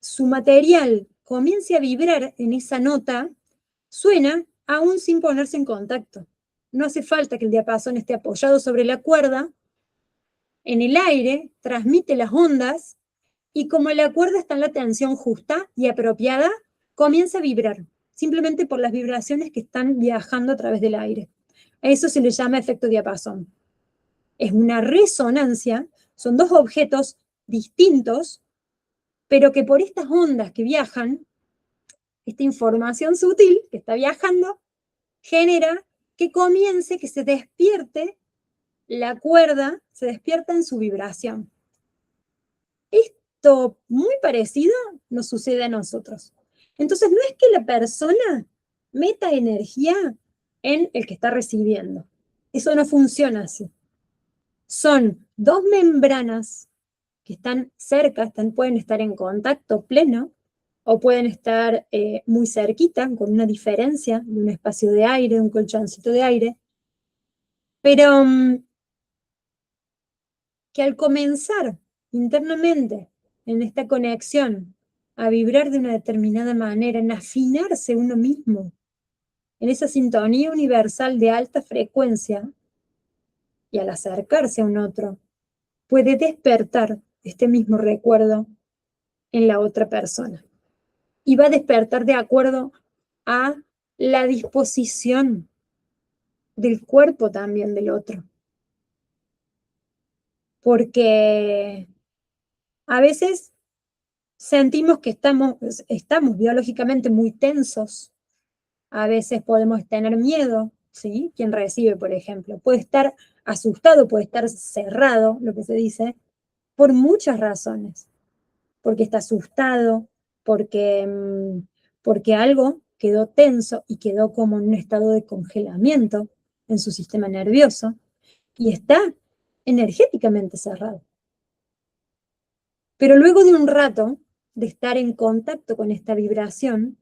su material comience a vibrar en esa nota, suena aún sin ponerse en contacto. No hace falta que el diapasón esté apoyado sobre la cuerda, en el aire transmite las ondas y como la cuerda está en la tensión justa y apropiada, comienza a vibrar, simplemente por las vibraciones que están viajando a través del aire. A eso se le llama efecto diapasón. Es una resonancia, son dos objetos distintos, pero que por estas ondas que viajan, esta información sutil que está viajando, genera que comience, que se despierte la cuerda, se despierta en su vibración. Esto muy parecido nos sucede a nosotros. Entonces no es que la persona meta energía en el que está recibiendo. Eso no funciona así. Son dos membranas que están cerca, pueden estar en contacto pleno o pueden estar muy cerquita, con una diferencia de un espacio de aire, un colchoncito de aire, pero que al comenzar internamente en esta conexión a vibrar de una determinada manera, en afinarse uno mismo, en esa sintonía universal de alta frecuencia, y al acercarse a un otro, puede despertar este mismo recuerdo en la otra persona. Y va a despertar de acuerdo a la disposición del cuerpo también del otro. Porque a veces sentimos que estamos biológicamente muy tensos, a veces podemos tener miedo, ¿sí? Quien recibe, por ejemplo, puede estar asustado, puede estar cerrado, lo que se dice, por muchas razones. Porque está asustado, porque algo quedó tenso y quedó como en un estado de congelamiento en su sistema nervioso y está energéticamente cerrado. Pero luego de un rato de estar en contacto con esta vibración,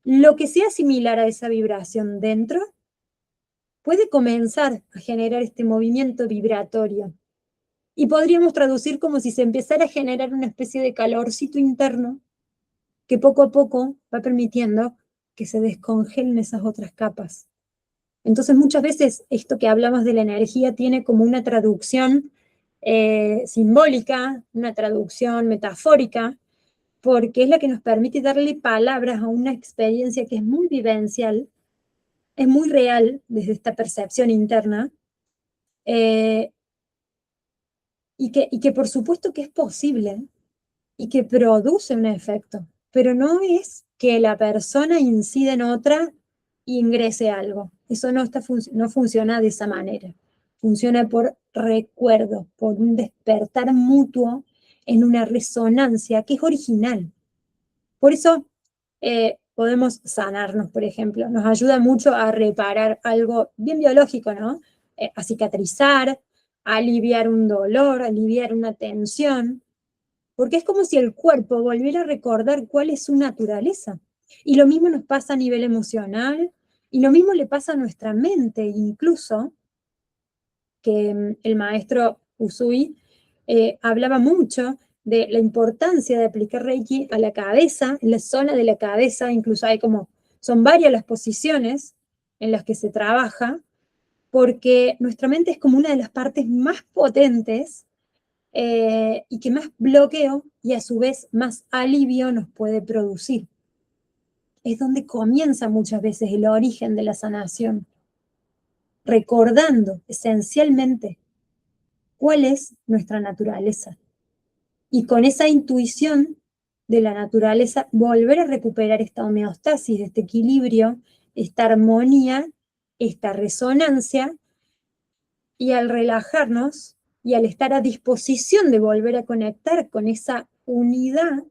lo que sea similar a esa vibración dentro puede comenzar a generar este movimiento vibratorio. Y podríamos traducir como si se empezara a generar una especie de calorcito interno que poco a poco va permitiendo que se descongelen esas otras capas. Entonces muchas veces esto que hablamos de la energía tiene como una traducción simbólica, una traducción metafórica, porque es la que nos permite darle palabras a una experiencia que es muy vivencial, es muy real desde esta percepción interna, y que por supuesto que es posible y que produce un efecto, pero no es que la persona incida en otra e ingrese algo. Eso no funciona de esa manera. Funciona por recuerdo, por un despertar mutuo en una resonancia que es original. Por eso podemos sanarnos, por ejemplo. Nos ayuda mucho a reparar algo bien biológico, ¿no? A cicatrizar, a aliviar un dolor, a aliviar una tensión, porque es como si el cuerpo volviera a recordar cuál es su naturaleza. Y lo mismo nos pasa a nivel emocional, y lo mismo le pasa a nuestra mente, incluso, que el maestro Usui hablaba mucho de la importancia de aplicar Reiki a la cabeza, en la zona de la cabeza, incluso son varias las posiciones en las que se trabaja, porque nuestra mente es como una de las partes más potentes y que más bloqueo y a su vez más alivio nos puede producir. Es donde comienza muchas veces el origen de la sanación, recordando esencialmente cuál es nuestra naturaleza. Y con esa intuición de la naturaleza, volver a recuperar esta homeostasis, este equilibrio, esta armonía, esta resonancia, y al relajarnos y al estar a disposición de volver a conectar con esa unidad,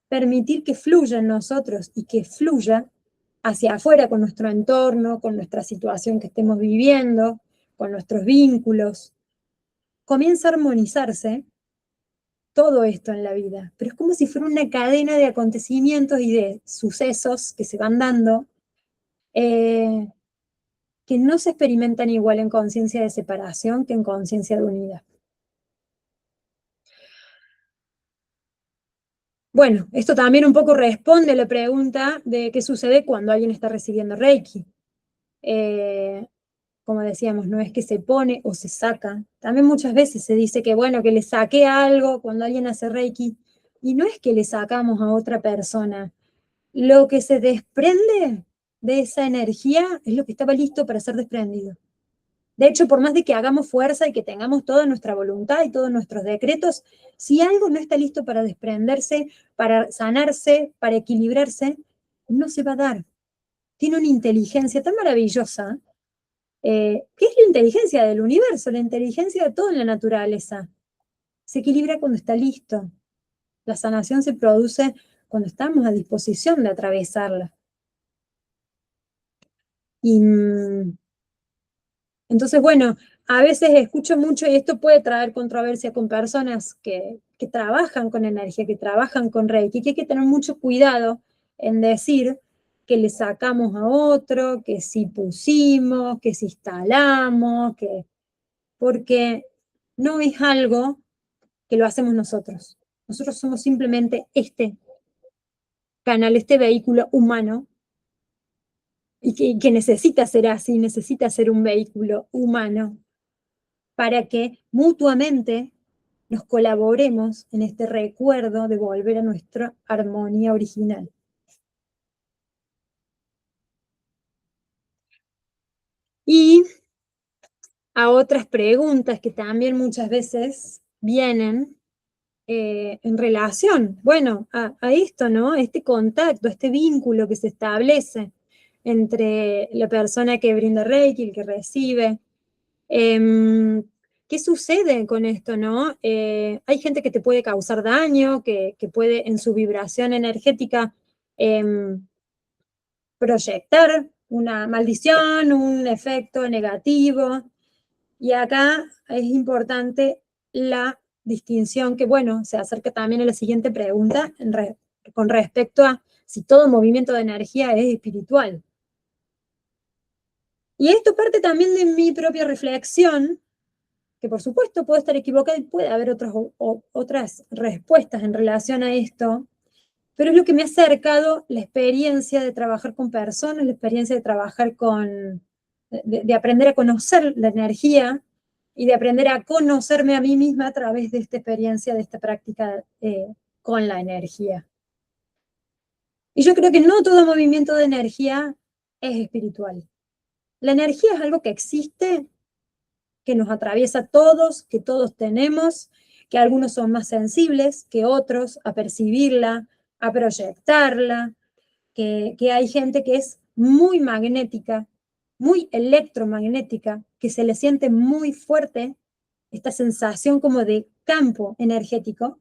permitir que fluya en nosotros y que fluya hacia afuera con nuestro entorno, con nuestra situación que estemos viviendo, con nuestros vínculos. Comienza a armonizarse todo esto en la vida, pero es como si fuera una cadena de acontecimientos y de sucesos que se van dando, que no se experimentan igual en conciencia de separación que en conciencia de unidad. Bueno, esto también un poco responde a la pregunta de qué sucede cuando alguien está recibiendo Reiki. Como decíamos, no es que se pone o se saca. También muchas veces se dice que, bueno, que le saqué algo cuando alguien hace Reiki. Y no es que le sacamos a otra persona. Lo que se desprende de esa energía es lo que estaba listo para ser desprendido. De hecho, por más de que hagamos fuerza y que tengamos toda nuestra voluntad y todos nuestros decretos, si algo no está listo para desprenderse, para sanarse, para equilibrarse, no se va a dar. Tiene una inteligencia tan maravillosa, que es la inteligencia del universo, la inteligencia de todo en la naturaleza. Se equilibra cuando está listo. La sanación se produce cuando estamos a disposición de atravesarla. Y entonces, bueno, a veces escucho mucho y esto puede traer controversia con personas que trabajan con energía, que trabajan con Reiki, que hay que tener mucho cuidado en decir que le sacamos a otro, que si pusimos, que si instalamos, porque no es algo que lo hacemos nosotros. Nosotros somos simplemente este canal, este vehículo humano y que necesita ser así, necesita ser un vehículo humano para que mutuamente nos colaboremos en este recuerdo de volver a nuestra armonía original. Y a otras preguntas que también muchas veces vienen en relación, bueno, a esto, ¿no? Este contacto, este vínculo que se establece entre la persona que brinda Reiki, el que recibe. ¿Qué sucede con esto, no? Hay gente que te puede causar daño, que puede en su vibración energética proyectar una maldición, un efecto negativo. Y acá es importante la distinción que, bueno, se acerca también a la siguiente pregunta con respecto a si todo movimiento de energía es espiritual. Y esto parte también de mi propia reflexión, que por supuesto puedo estar equivocada y puede haber otras respuestas en relación a esto, pero es lo que me ha acercado la experiencia de trabajar con personas, la experiencia de trabajar de aprender a conocer la energía y de aprender a conocerme a mí misma a través de esta experiencia, de esta práctica con la energía. Y yo creo que no todo movimiento de energía es espiritual. La energía es algo que existe, que nos atraviesa a todos, que todos tenemos, que algunos son más sensibles que otros a percibirla, a proyectarla, que hay gente que es muy magnética, muy electromagnética, que se le siente muy fuerte esta sensación como de campo energético.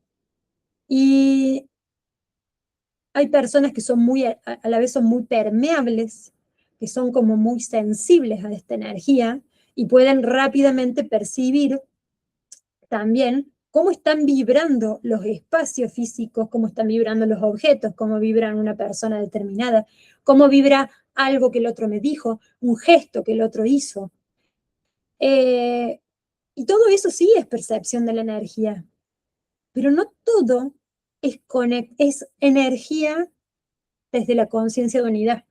Y hay personas que son a la vez son muy permeables, que son como muy sensibles a esta energía y pueden rápidamente percibir también cómo están vibrando los espacios físicos, cómo están vibrando los objetos, cómo vibra una persona determinada, cómo vibra algo que el otro me dijo, un gesto que el otro hizo. Y todo eso sí es percepción de la energía, pero no todo es energía desde la conciencia de unidad,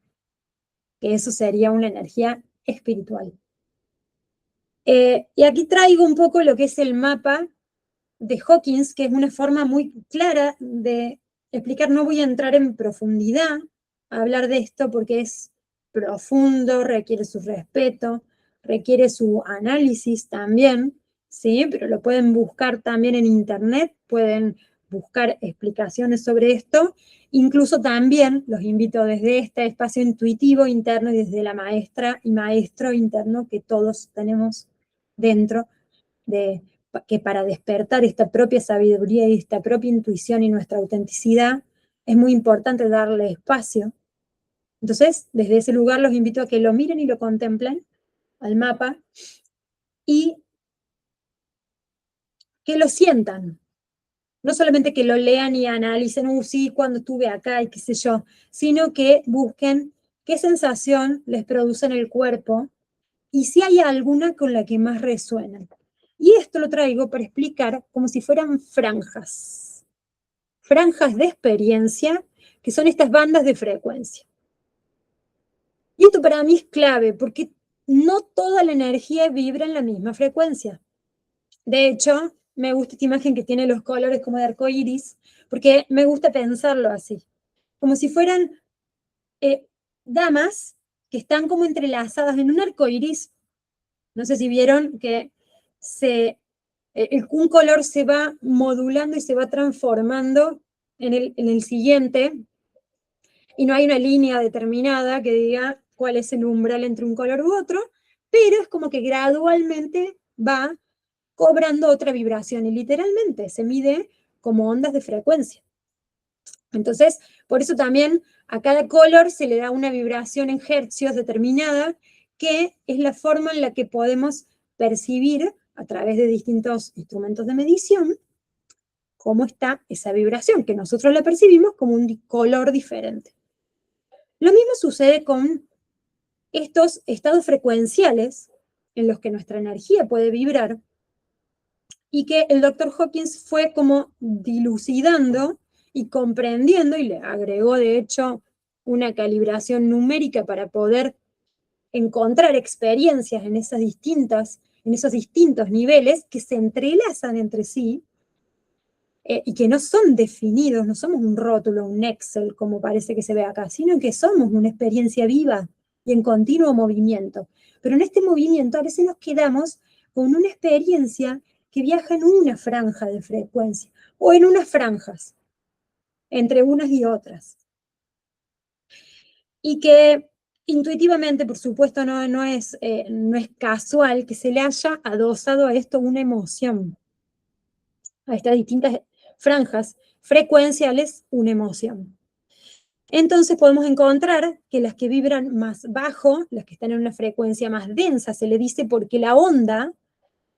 que eso sería una energía espiritual. Y aquí traigo un poco lo que es el mapa de Hawkins, que es una forma muy clara de explicar. No voy a entrar en profundidad a hablar de esto porque es profundo, requiere su respeto, requiere su análisis también, ¿sí? Pero lo pueden buscar también en internet, pueden buscar explicaciones sobre esto. Incluso también los invito desde este espacio intuitivo interno y desde la maestra y maestro interno que todos tenemos dentro, de que para despertar esta propia sabiduría y esta propia intuición y nuestra autenticidad es muy importante darle espacio. Entonces, desde ese lugar los invito a que lo miren y lo contemplen al mapa y que lo sientan. No solamente que lo lean y analicen, sí, cuando estuve acá y qué sé yo, sino que busquen qué sensación les produce en el cuerpo y si hay alguna con la que más resuenan. Y esto lo traigo para explicar como si fueran franjas de experiencia, que son estas bandas de frecuencia. Y esto para mí es clave, porque no toda la energía vibra en la misma frecuencia. De hecho, me gusta esta imagen que tiene los colores como de arco iris, porque me gusta pensarlo así, como si fueran damas que están como entrelazadas en un arco iris. No sé si vieron que un color se va modulando y se va transformando en el siguiente, y no hay una línea determinada que diga cuál es el umbral entre un color u otro, pero es como que gradualmente va cobrando otra vibración y literalmente se mide como ondas de frecuencia. Entonces, por eso también a cada color se le da una vibración en hercios determinada, que es la forma en la que podemos percibir a través de distintos instrumentos de medición cómo está esa vibración, que nosotros la percibimos como un color diferente. Lo mismo sucede con estos estados frecuenciales en los que nuestra energía puede vibrar y que el doctor Hawkins fue como dilucidando y comprendiendo, y le agregó de hecho una calibración numérica para poder encontrar experiencias en esos distintos niveles que se entrelazan entre sí y que no son definidos, no somos un rótulo, un Excel, como parece que se ve acá, sino que somos una experiencia viva y en continuo movimiento. Pero en este movimiento a veces nos quedamos con una experiencia que viaja en una franja de frecuencia, o en unas franjas, entre unas y otras. Y que intuitivamente, por supuesto, no es casual que se le haya adosado a esto una emoción, a estas distintas franjas frecuenciales, una emoción. Entonces podemos encontrar que las que vibran más bajo, las que están en una frecuencia más densa, se le dice porque la onda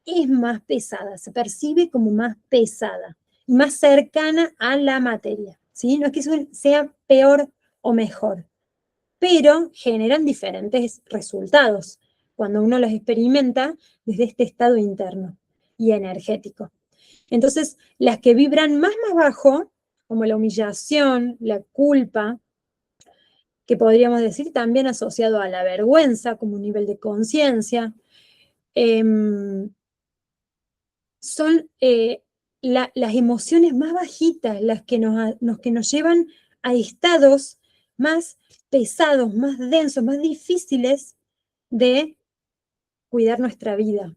es más pesada, se percibe como más pesada y más cercana a la materia, ¿sí? No es que sea peor o mejor, pero generan diferentes resultados cuando uno los experimenta desde este estado interno y energético. Entonces, las que vibran más bajo, como la humillación, la culpa, que podríamos decir también asociado a la vergüenza como un nivel de conciencia, son las emociones más bajitas las que nos llevan a estados más pesados, más densos, más difíciles de cuidar nuestra vida.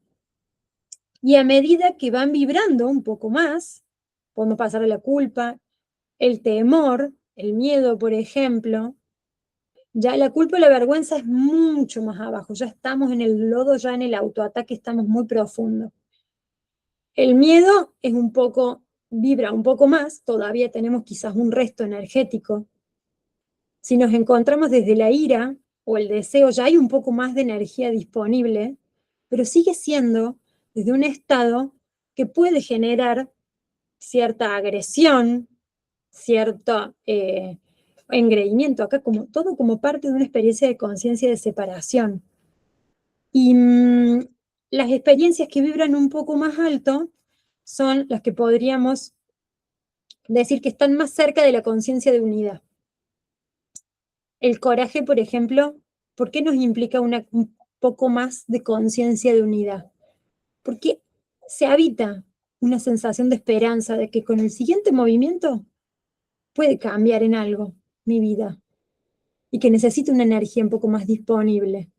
Y a medida que van vibrando un poco más, podemos pasar a la culpa, el temor, el miedo, por ejemplo. Ya la culpa y la vergüenza es mucho más abajo, ya estamos en el lodo, ya en el autoataque estamos muy profundo. El miedo es vibra un poco más, todavía tenemos quizás un resto energético. Si nos encontramos desde la ira o el deseo, ya hay un poco más de energía disponible, pero sigue siendo desde un estado que puede generar cierta agresión, cierto engreimiento, acá todo como parte de una experiencia de conciencia de separación. Y las experiencias que vibran un poco más alto son las que podríamos decir que están más cerca de la conciencia de unidad. El coraje, por ejemplo, ¿por qué nos implica un poco más de conciencia de unidad? porque se habita una sensación de esperanza de que con el siguiente movimiento puede cambiar en algo mi vida y que necesito una energía un poco más disponible.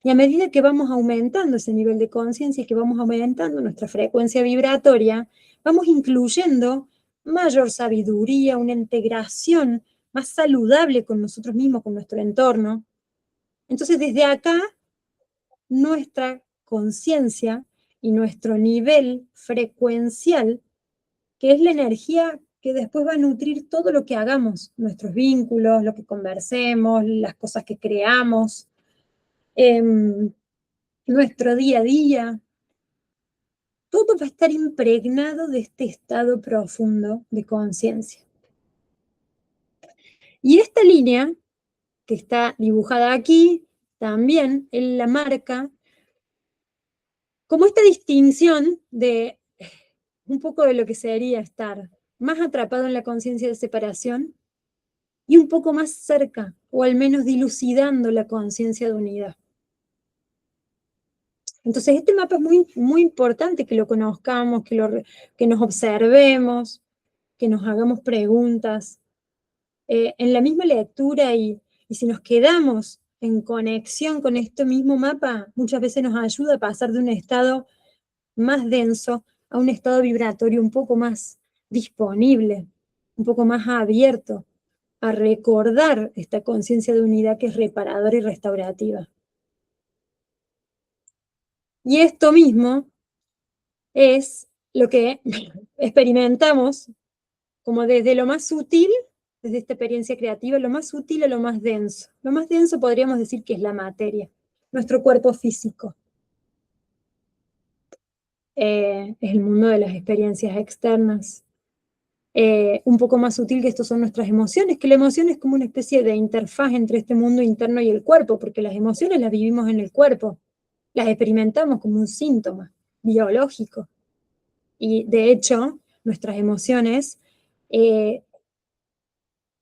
Y a medida que vamos aumentando ese nivel de conciencia, que vamos aumentando nuestra frecuencia vibratoria, vamos incluyendo mayor sabiduría, una integración más saludable con nosotros mismos, con nuestro entorno. Entonces, desde acá, nuestra conciencia y nuestro nivel frecuencial, que es la energía que después va a nutrir todo lo que hagamos, nuestros vínculos, lo que conversemos, las cosas que creamos, nuestro día a día, todo va a estar impregnado de este estado profundo de conciencia. Y esta línea, que está dibujada aquí, también él la marca como esta distinción de un poco de lo que sería estar más atrapado en la conciencia de separación y un poco más cerca, o al menos dilucidando la conciencia de unidad. Entonces, este mapa es muy, muy importante que lo conozcamos, que nos observemos, que nos hagamos preguntas. En la misma lectura y si nos quedamos en conexión con este mismo mapa, muchas veces nos ayuda a pasar de un estado más denso a un estado vibratorio un poco más disponible, un poco más abierto a recordar esta conciencia de unidad que es reparadora y restaurativa. Y esto mismo es lo que experimentamos como desde lo más sutil, desde esta experiencia creativa, lo más sutil a lo más denso. Lo más denso podríamos decir que es la materia, nuestro cuerpo físico. Es el mundo de las experiencias externas. Un poco más sutil que esto son nuestras emociones, que la emoción es como una especie de interfaz entre este mundo interno y el cuerpo, porque las emociones las vivimos en el cuerpo, las experimentamos como un síntoma biológico. Y de hecho, nuestras emociones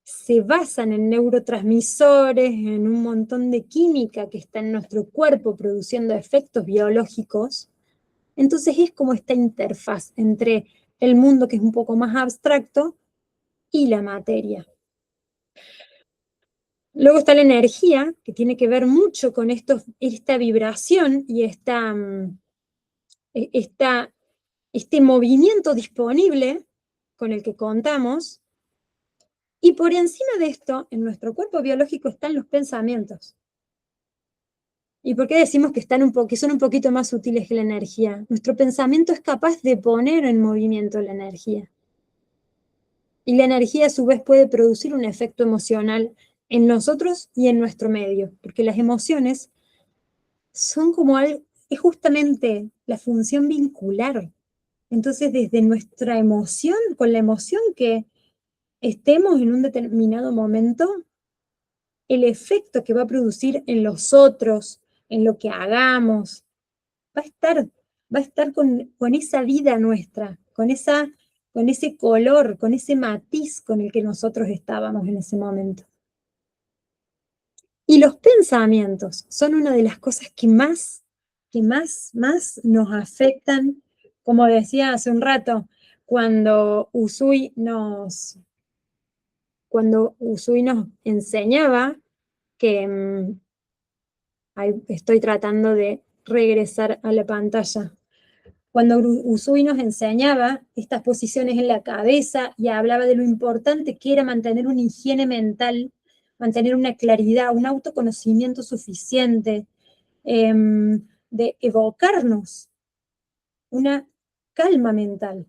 se basan en neurotransmisores, en un montón de química que está en nuestro cuerpo produciendo efectos biológicos. Entonces es como esta interfaz entre el mundo que es un poco más abstracto y la materia. Luego está la energía, que tiene que ver mucho con esta vibración y este movimiento disponible con el que contamos. Y por encima de esto, en nuestro cuerpo biológico están los pensamientos. ¿Y por qué decimos que son un poquito más sutiles que la energía? Nuestro pensamiento es capaz de poner en movimiento la energía. Y la energía a su vez puede producir un efecto emocional en nosotros y en nuestro medio, porque las emociones son es justamente la función vincular. Entonces, desde nuestra emoción, con la emoción que estemos en un determinado momento, el efecto que va a producir en los otros, en lo que hagamos, va a estar con esa vida nuestra, con ese color, con ese matiz con el que nosotros estábamos en ese momento. Y los pensamientos son una de las cosas que más nos afectan, como decía hace un rato, cuando Usui nos enseñaba que estoy tratando de regresar a la pantalla. Cuando Usui nos enseñaba estas posiciones en la cabeza y hablaba de lo importante que era mantener una higiene mental, mantener una claridad, un autoconocimiento suficiente, de evocarnos una calma mental.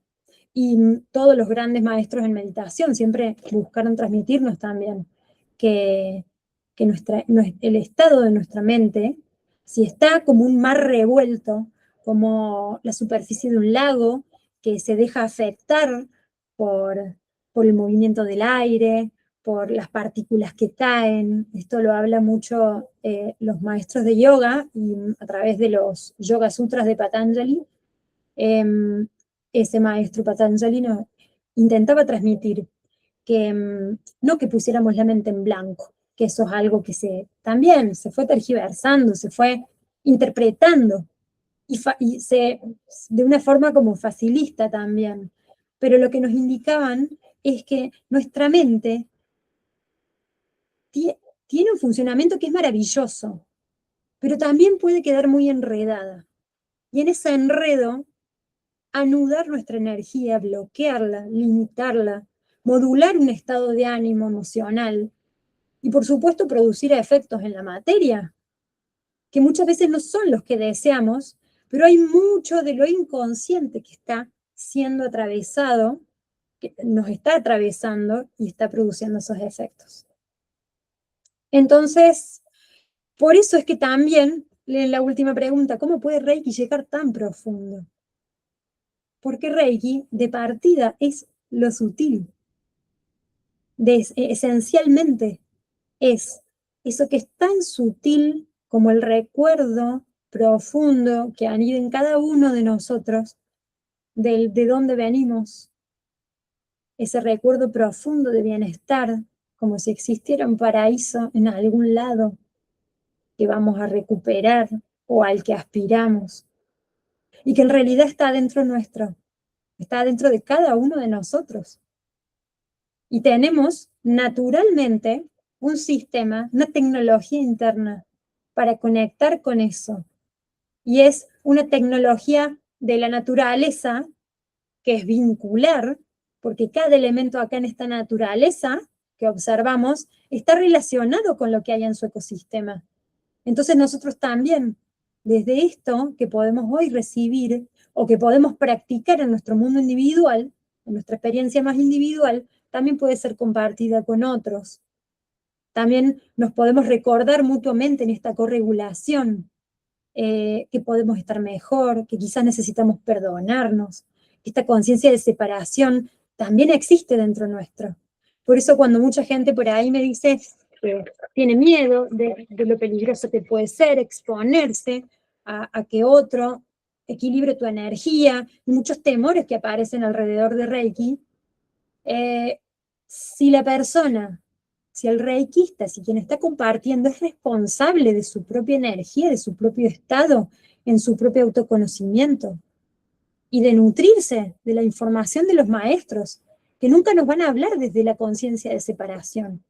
Y todos los grandes maestros en meditación siempre buscaron transmitirnos también que el estado de nuestra mente, si está como un mar revuelto, como la superficie de un lago que se deja afectar por, por el movimiento del aire, por las partículas que caen. Esto lo habla mucho los maestros de yoga y a través de los Yoga Sutras de Patanjali. Ese maestro Patanjali nos intentaba transmitir que no que pusiéramos la mente en blanco, que eso es algo que también se fue tergiversando, se fue interpretando, de una forma como facilista también. Pero lo que nos indicaban es que nuestra mente tiene un funcionamiento que es maravilloso, pero también puede quedar muy enredada. Y en ese enredo, anudar nuestra energía, bloquearla, limitarla, modular un estado de ánimo emocional y por supuesto producir efectos en la materia, que muchas veces no son los que deseamos, pero hay mucho de lo inconsciente que está siendo atravesado, que nos está atravesando y está produciendo esos efectos. Entonces, por eso es que también, en la última pregunta, ¿cómo puede Reiki llegar tan profundo? Porque Reiki, de partida, es lo sutil. Esencialmente es eso que es tan sutil como el recuerdo profundo que anida en cada uno de nosotros de dónde venimos, ese recuerdo profundo de bienestar, como si existiera un paraíso en algún lado que vamos a recuperar o al que aspiramos, y que en realidad está dentro nuestro, está dentro de cada uno de nosotros. Y tenemos naturalmente un sistema, una tecnología interna para conectar con eso. Y es una tecnología de la naturaleza que es vincular, porque cada elemento acá en esta naturaleza que observamos está relacionado con lo que hay en su ecosistema. Entonces nosotros también, desde esto que podemos hoy recibir o que podemos practicar en nuestro mundo individual, en nuestra experiencia más individual, también puede ser compartida con otros. También nos podemos recordar mutuamente en esta corregulación que podemos estar mejor, que quizás necesitamos perdonarnos. Esta conciencia de separación también existe dentro nuestro. Por eso cuando mucha gente por ahí me dice que tiene miedo de lo peligroso que puede ser exponerse a que otro equilibre tu energía, y muchos temores que aparecen alrededor de Reiki, si la persona, si el reikista, si quien está compartiendo es responsable de su propia energía, de su propio estado, en su propio autoconocimiento, y de nutrirse de la información de los maestros, que nunca nos van a hablar desde la conciencia de separación,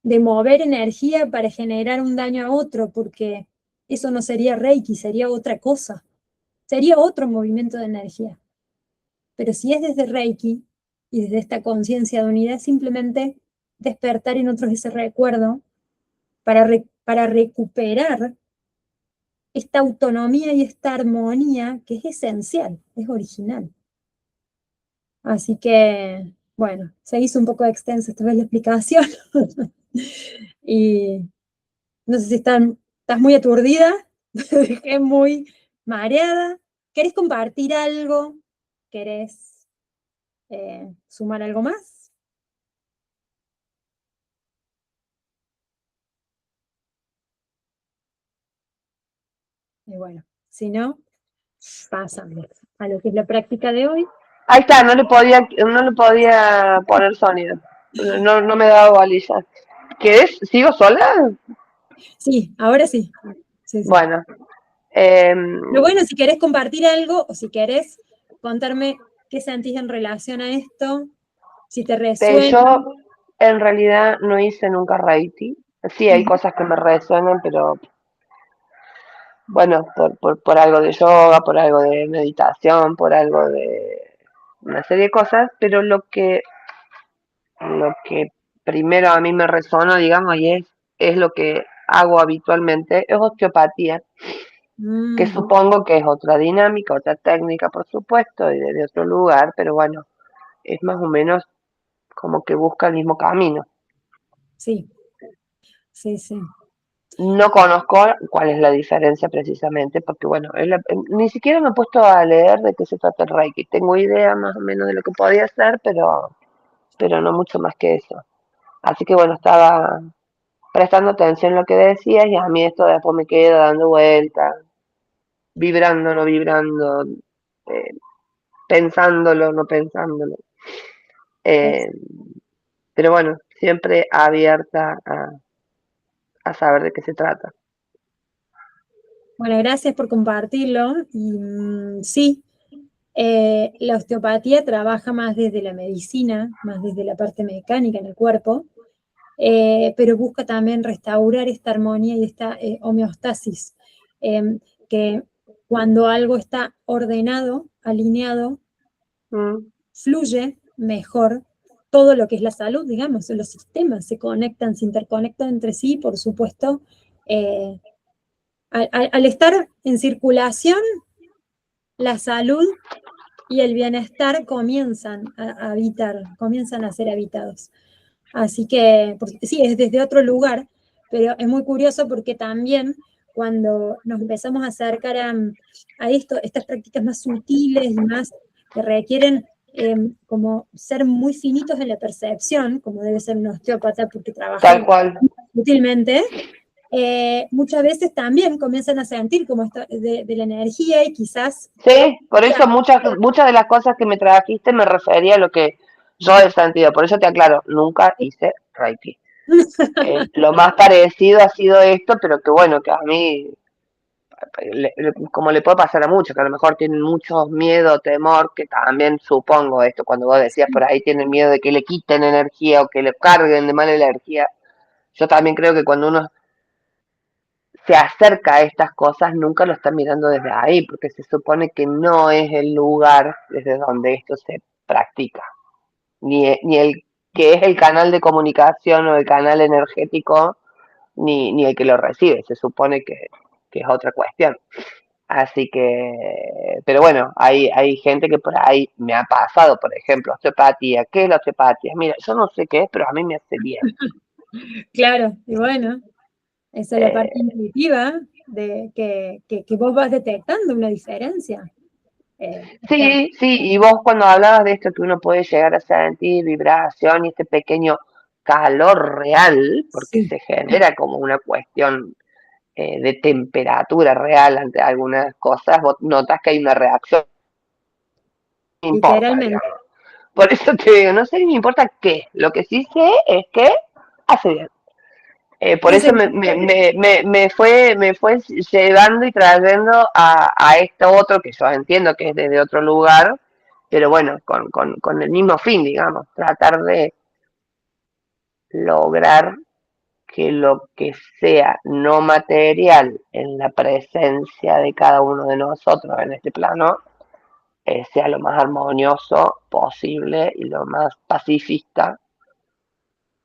de mover energía para generar un daño a otro, porque eso no sería Reiki, sería otra cosa, sería otro movimiento de energía. Pero si es desde Reiki y desde esta conciencia de unidad, simplemente despertar en otros ese recuerdo para recuperar esta autonomía y esta armonía que es esencial, es original. Así que, bueno, se hizo un poco extensa esta vez la explicación. Y no sé si estás muy aturdida, te dejé muy mareada. ¿Querés compartir algo? ¿Querés sumar algo más? Y bueno, si no, pasamos a lo que es la práctica de hoy. Ahí está, no le podía poner sonido. No me daba bolilla. ¿Querés? ¿Sigo sola? Sí, ahora sí. Sí, sí. Bueno, Pero bueno, si querés compartir algo o si querés contarme qué sentís en relación a esto, si te resuena. yo en realidad no hice nunca Reiki. Sí, hay cosas que me resuenan, pero bueno, por algo de yoga, por algo de meditación, por algo de una serie de cosas, pero lo que primero a mí me resonó, digamos, es lo que hago habitualmente, es osteopatía, que Mm, supongo que es otra dinámica, otra técnica, por supuesto, y de otro lugar, pero bueno, es más o menos como que busca el mismo camino. sí, sí, sí. No conozco cuál es la diferencia precisamente, porque bueno, ni siquiera me he puesto a leer de qué se trata el Reiki. Tengo idea más o menos de lo que podía hacer, pero no mucho más que eso. Así que bueno, estaba prestando atención a lo que decías y a mí esto después me queda dando vueltas, vibrando, no vibrando, eh, pensándolo, no pensándolo. Es- Eh, pero bueno, siempre abierta a saber de qué se trata. Bueno, gracias por compartirlo. Y sí, la osteopatía trabaja más desde la medicina, más desde la parte mecánica en el cuerpo, pero busca también restaurar esta armonía y esta homeostasis, que cuando algo está ordenado, alineado, Mm, fluye mejor todo lo que es la salud, digamos, los sistemas se conectan, se interconectan entre sí, por supuesto. eh, al estar en circulación, la salud y el bienestar comienzan a habitar, comienzan a ser habitados. Así que, sí, es desde otro lugar, pero es muy curioso porque también cuando nos empezamos a acercar a esto, estas prácticas más sutiles y más que requieren como ser muy finitos en la percepción, como debe ser un osteópata porque trabaja tal cual. sutilmente, muchas veces también comienzan a sentir como esto de la energía y quizás... Sí, por eso muchas de las cosas que me trajiste me refería a lo que yo he sentido. Por eso te aclaro, nunca hice Reiki. Lo más parecido ha sido esto, pero que bueno, que a mí, como le puede pasar a muchos, que a lo mejor tienen mucho miedo, temor, que también supongo esto, cuando vos decías por ahí tienen miedo de que le quiten energía o que le carguen de mala energía. Yo también creo que cuando uno se acerca a estas cosas, nunca lo está mirando desde ahí, porque se supone que no es el lugar desde donde esto se practica, ni el que es el canal de comunicación o el canal energético, ni el que lo recibe, se supone que es otra cuestión. Así que, pero bueno, hay gente que por ahí me ha pasado, por ejemplo, osteopatía. ¿Qué es la osteopatía? Mira, yo no sé qué es, pero a mí me hace bien. Claro, y bueno, esa es la parte intuitiva de que vos vas detectando una diferencia. Está, Sí, sí, y vos cuando hablabas de esto que uno puede llegar a sentir vibración y este pequeño calor real, porque sí, se genera como una cuestión de temperatura real ante algunas cosas, vos notas que hay una reacción, no importa, literalmente. digamos. Por eso te digo, no sé ni me importa qué, lo que sí sé es que hace bien. Por Ese- eso me fue llevando y trayendo a esto otro que yo entiendo que es desde otro lugar, pero bueno, con el mismo fin, digamos, tratar de lograr que lo que sea no material en la presencia de cada uno de nosotros en este plano sea lo más armonioso posible y lo más pacifista,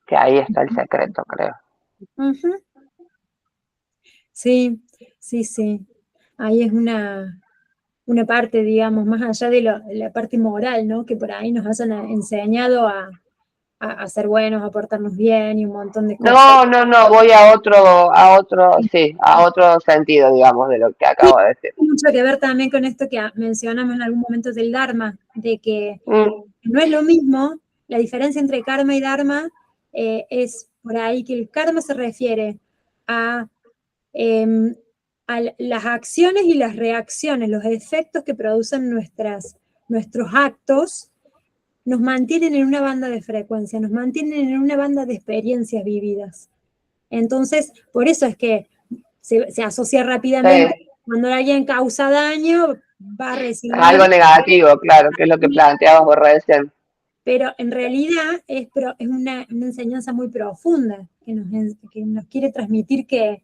que ahí está el secreto, creo. Ujú. Sí, sí, sí. Ahí es una parte, digamos, más allá de la parte moral, ¿no? Que por ahí nos hayan enseñado a ser buenos, a portarnos bien y un montón de cosas. No, no, no, voy sí, a otro sentido, digamos, de lo que Sí, acabo de decir. tiene mucho que ver también con esto que mencionamos en algún momento del Dharma, de que Mm, no es lo mismo, la diferencia entre karma y Dharma es por ahí que el karma se refiere a, eh, a las acciones y las reacciones, los efectos que producen nuestros actos, nos mantienen en una banda de frecuencia, nos mantienen en una banda de experiencias vividas. Entonces, por eso es que se asocia rápidamente, sí, cuando alguien causa daño, va a recibir, algo negativo, claro, que es lo que planteabas vos recién. pero en realidad es una enseñanza muy profunda que nos quiere transmitir que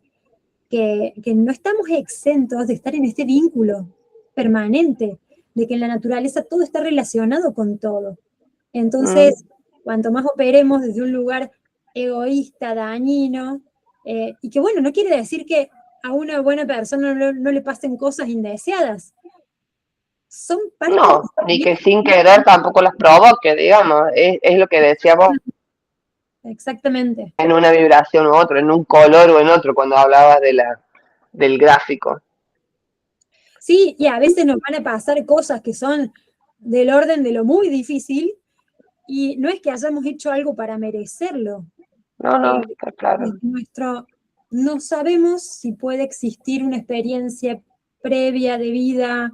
no estamos exentos de estar en este vínculo permanente, de que en la naturaleza todo está relacionado con todo. Mm, Entonces, cuanto más operemos desde un lugar egoísta, dañino, y que bueno, no quiere decir que a una buena persona no le pasen cosas indeseadas, son parte no, ni que sin querer tampoco las provoque, digamos, es lo que decíamos exactamente. en una vibración u otro, en un color o en otro, cuando hablabas del gráfico. Sí, y a veces nos van a pasar cosas que son del orden de lo muy difícil, y no es que hayamos hecho algo para merecerlo. No, Eh, no, está claro. desde no sabemos si puede existir una experiencia previa de vida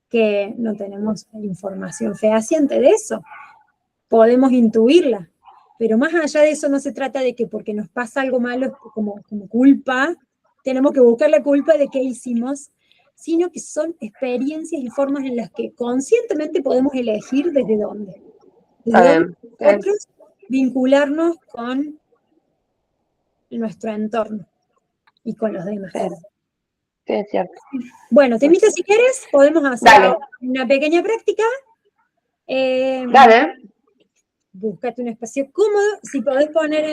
que no tenemos información fehaciente de eso. Podemos intuirla, pero más allá de eso no se trata de que porque nos pasa algo malo como culpa, tenemos que buscar la culpa de qué hicimos, sino que son experiencias y formas en las que conscientemente podemos elegir desde dónde nosotros vincularnos con nuestro entorno y con los demás. Sí, es cierto. Bueno, te invito si quieres, podemos hacer Dale. una pequeña práctica. Dale. Búscate un espacio cómodo, si podés poner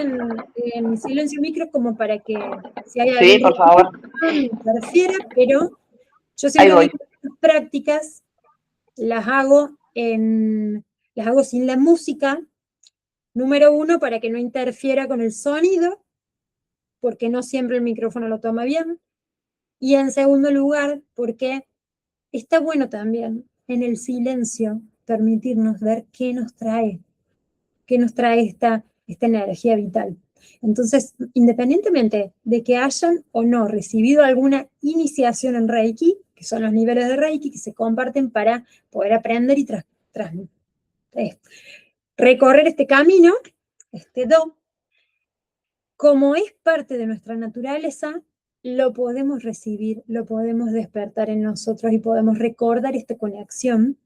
en silencio micro como para que si hay Sí, alguien por favor. no interfiera, pero yo Ahí siempre voy. digo que estas prácticas las hago sin la música, número uno, para que no interfiera con el sonido, porque no siempre el micrófono lo toma bien, y en segundo lugar, porque está bueno también en el silencio permitirnos ver qué nos trae esta energía vital. Entonces, independientemente de que hayan o no recibido alguna iniciación en Reiki, que son los niveles de Reiki que se comparten para poder aprender y recorrer este camino, este do, como es parte de nuestra naturaleza, lo podemos recibir, lo podemos despertar en nosotros y podemos recordar esta conexión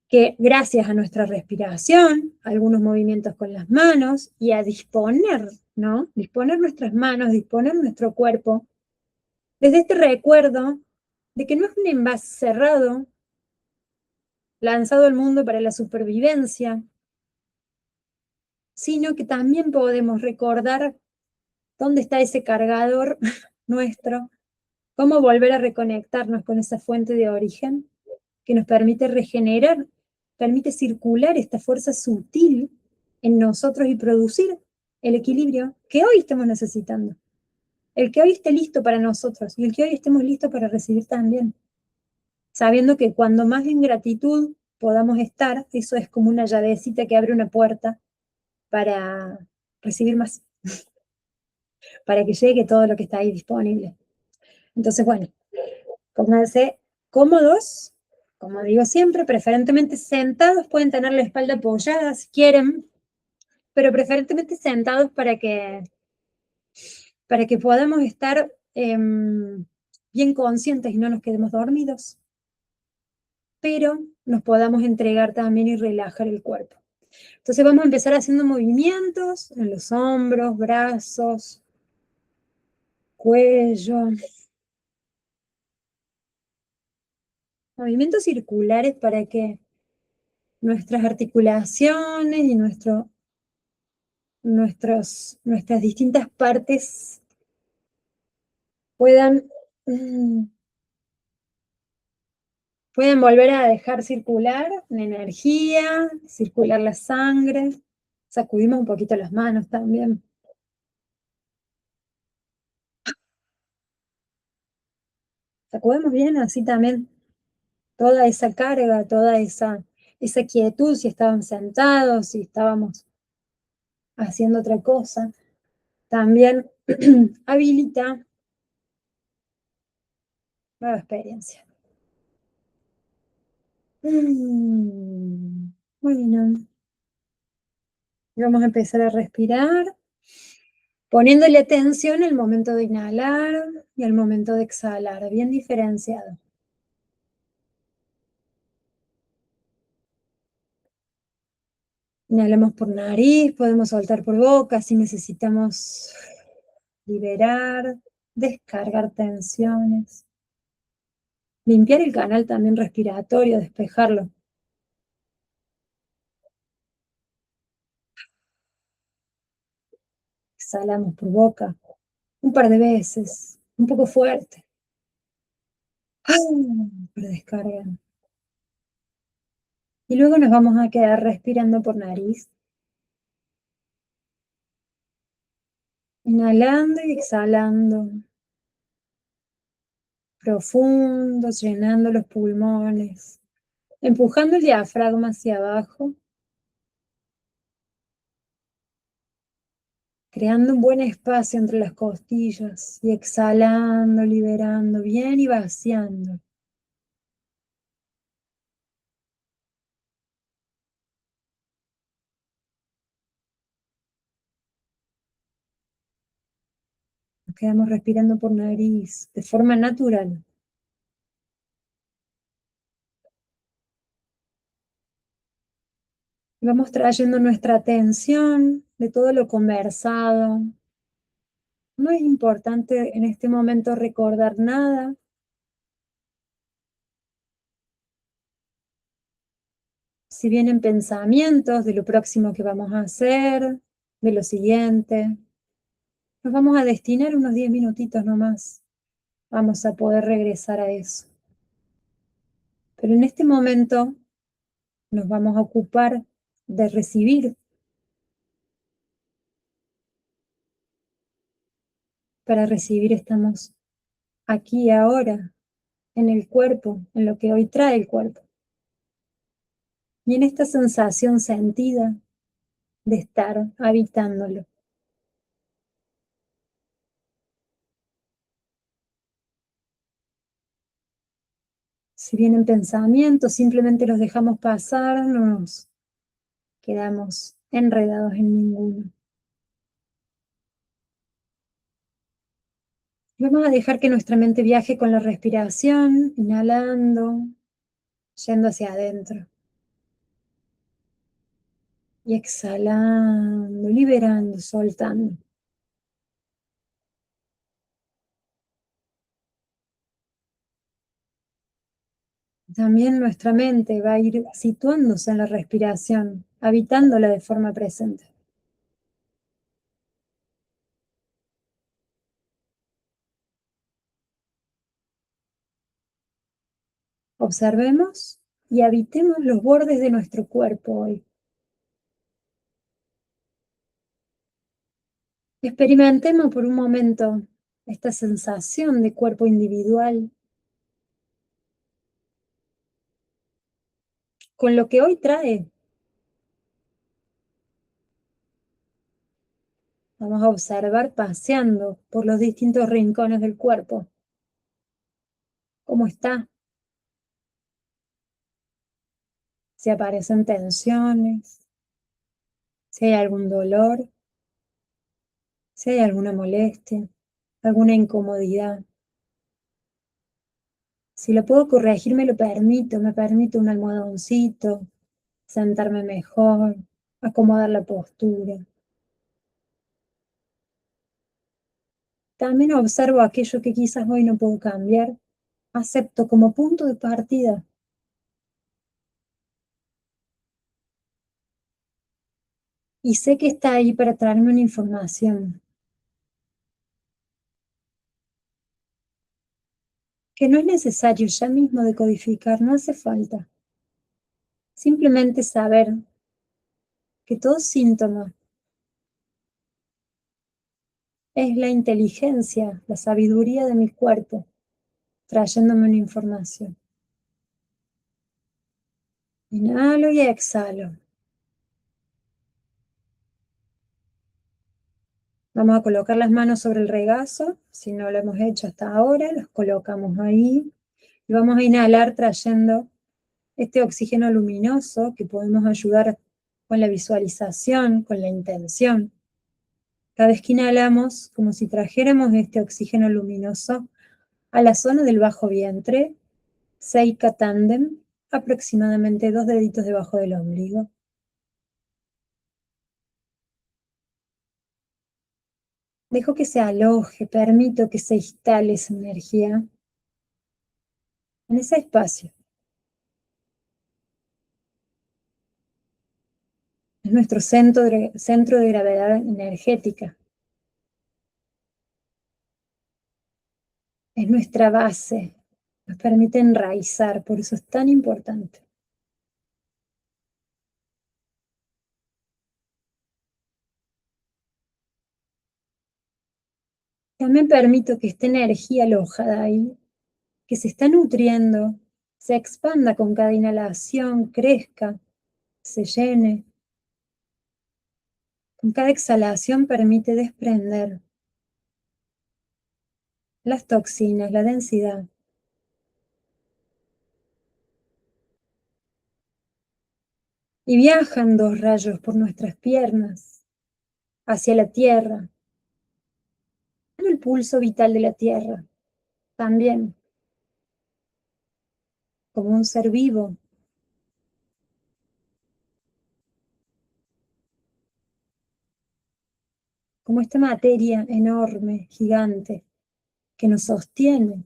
que gracias a nuestra respiración, a algunos movimientos con las manos y a disponer, ¿no? Disponer nuestras manos, disponer nuestro cuerpo, desde este recuerdo de que no es un envase cerrado, lanzado al mundo para la supervivencia, sino que también podemos recordar dónde está ese cargador nuestro, cómo volver a reconectarnos con esa fuente de origen que nos permite regenerar, permite circular esta fuerza sutil en nosotros y producir el equilibrio que hoy estamos necesitando. El que hoy esté listo para nosotros y el que hoy estemos listos para recibir también. Sabiendo que cuando más en gratitud podamos estar, eso es como una llavecita que abre una puerta para recibir más, para que llegue todo lo que está ahí disponible. Entonces, bueno, pónganse cómodos, como digo siempre, preferentemente sentados, pueden tener la espalda apoyada si quieren, pero preferentemente sentados para que podamos estar bien conscientes y no nos quedemos dormidos, pero nos podamos entregar también y relajar el cuerpo. Entonces vamos a empezar haciendo movimientos en los hombros, brazos, cuello. Movimientos circulares para que nuestras articulaciones y nuestras distintas partes puedan, puedan volver a dejar circular la energía, circular la sangre. Sacudimos un poquito las manos también. Sacudimos bien, así también toda esa carga, toda esa quietud, si estaban sentados, si estábamos haciendo otra cosa, también habilita nueva experiencia. Bueno, vamos a empezar a respirar, poniéndole atención al momento de inhalar y al momento de exhalar, bien diferenciado. Inhalamos por nariz, podemos soltar por boca si necesitamos liberar, descargar tensiones, limpiar el canal también respiratorio, despejarlo. Exhalamos por boca un par de veces, un poco fuerte. Para descargar. Y luego nos vamos a quedar respirando por nariz. Inhalando y exhalando. Profundo, llenando los pulmones. Empujando el diafragma hacia abajo. Creando un buen espacio entre las costillas. Y exhalando, liberando bien y vaciando. Nos quedamos respirando por nariz de forma natural. Vamos trayendo nuestra atención de todo lo conversado. No es importante en este momento recordar nada. Si vienen pensamientos de lo próximo que vamos a hacer, de lo siguiente, nos vamos a destinar unos 10 minutitos nomás. Vamos a poder regresar a eso. Pero en este momento nos vamos a ocupar de recibir. Para recibir estamos aquí y ahora, en el cuerpo, en lo que hoy trae el cuerpo. Y en esta sensación sentida de estar habitándolo. Si vienen pensamientos, simplemente los dejamos pasar, no nos quedamos enredados en ninguno. Vamos a dejar que nuestra mente viaje con la respiración, inhalando, yendo hacia adentro. Y exhalando, liberando, soltando. También nuestra mente va a ir situándose en la respiración, habitándola de forma presente. Observemos y habitemos los bordes de nuestro cuerpo hoy. Experimentemos por un momento esta sensación de cuerpo individual con lo que hoy trae. Vamos a observar paseando por los distintos rincones del cuerpo. ¿Cómo está? Si aparecen tensiones, si hay algún dolor, si hay alguna molestia, alguna incomodidad. Si lo puedo corregir, me permito un almohadoncito, sentarme mejor, acomodar la postura. También observo aquello que quizás hoy no puedo cambiar, acepto como punto de partida. Y sé que está ahí para traerme una información que no es necesario ya mismo decodificar, no hace falta. Simplemente saber que todo síntoma es la inteligencia, la sabiduría de mi cuerpo, trayéndome una información. Inhalo y exhalo. Vamos a colocar las manos sobre el regazo, si no lo hemos hecho hasta ahora, los colocamos ahí. Y vamos a inhalar trayendo este oxígeno luminoso que podemos ayudar con la visualización, con la intención. Cada vez que inhalamos, como si trajéramos este oxígeno luminoso a la zona del bajo vientre, Seika Tandem, aproximadamente 2 deditos debajo del ombligo. Dejo que se aloje, permito que se instale esa energía en ese espacio. Es nuestro centro de gravedad energética. Es nuestra base. Nos permite enraizar, por eso es tan importante. También permito que esta energía alojada ahí, que se está nutriendo, se expanda con cada inhalación, crezca, se llene. Con cada exhalación permite desprender las toxinas, la densidad. Y viajan 2 rayos por nuestras piernas, hacia la tierra, el pulso vital de la Tierra, también como un ser vivo. Como esta materia enorme, gigante, que nos sostiene,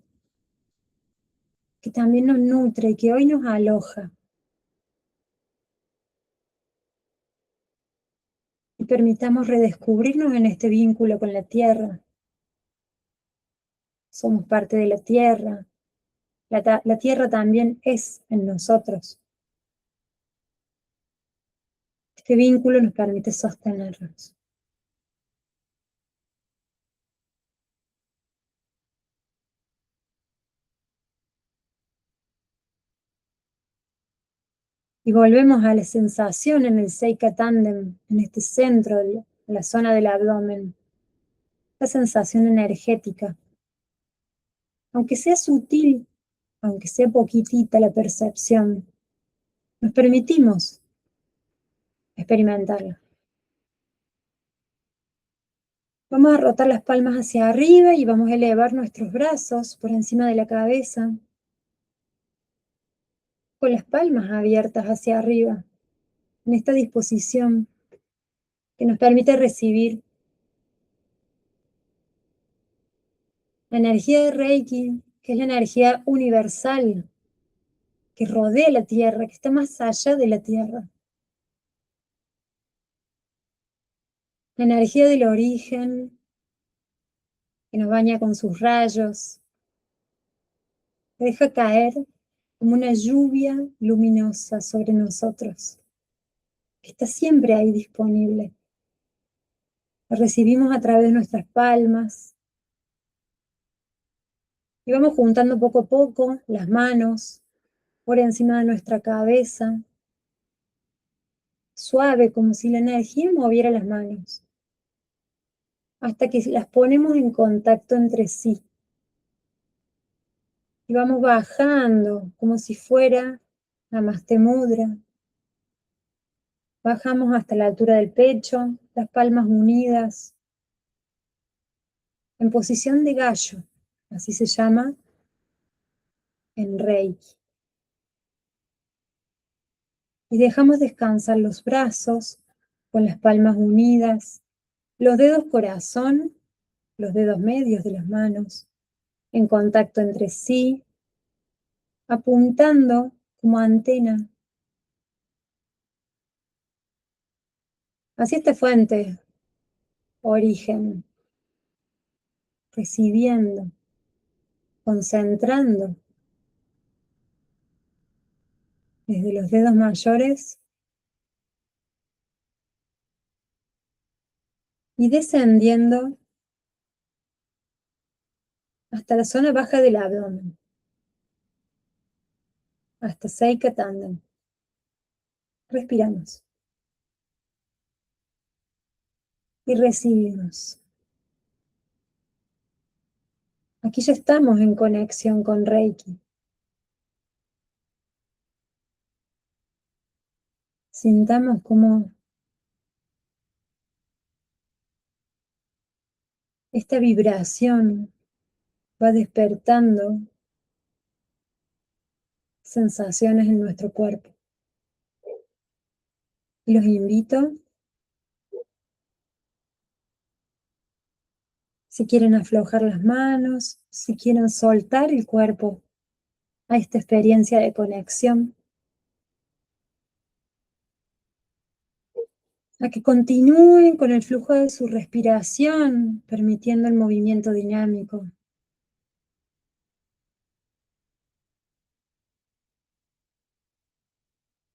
que también nos nutre y que hoy nos aloja. Y permitamos redescubrirnos en este vínculo con la Tierra. Somos parte de la Tierra. La Tierra también es en nosotros. Este vínculo nos permite sostenernos. Y volvemos a la sensación en el Seika Tandem, en este centro, en la zona del abdomen. La sensación energética. Aunque sea sutil, aunque sea poquitita la percepción, nos permitimos experimentarla. Vamos a rotar las palmas hacia arriba y vamos a elevar nuestros brazos por encima de la cabeza, con las palmas abiertas hacia arriba, en esta disposición que nos permite recibir la energía de Reiki, que es la energía universal que rodea la Tierra, que está más allá de la Tierra. La energía del origen, que nos baña con sus rayos, que deja caer como una lluvia luminosa sobre nosotros, que está siempre ahí disponible. La recibimos a través de nuestras palmas y vamos juntando poco a poco las manos por encima de nuestra cabeza, suave, como si la energía moviera las manos, hasta que las ponemos en contacto entre sí. Y vamos bajando como si fuera Namaste Mudra. Bajamos hasta la altura del pecho, las palmas unidas, en posición de gallo, así se llama en Reiki. Y dejamos descansar los brazos con las palmas unidas, los dedos corazón, los dedos medios de las manos, en contacto entre sí, apuntando como antena hacia esta fuente, origen, recibiendo, concentrando desde los dedos mayores y descendiendo hasta la zona baja del abdomen, hasta Seika Tandem. Respiramos y recibimos. Aquí ya estamos en conexión con Reiki. Sintamos cómo esta vibración va despertando sensaciones en nuestro cuerpo. Y los invito, si quieren aflojar las manos, si quieren soltar el cuerpo a esta experiencia de conexión, a que continúen con el flujo de su respiración, permitiendo el movimiento dinámico.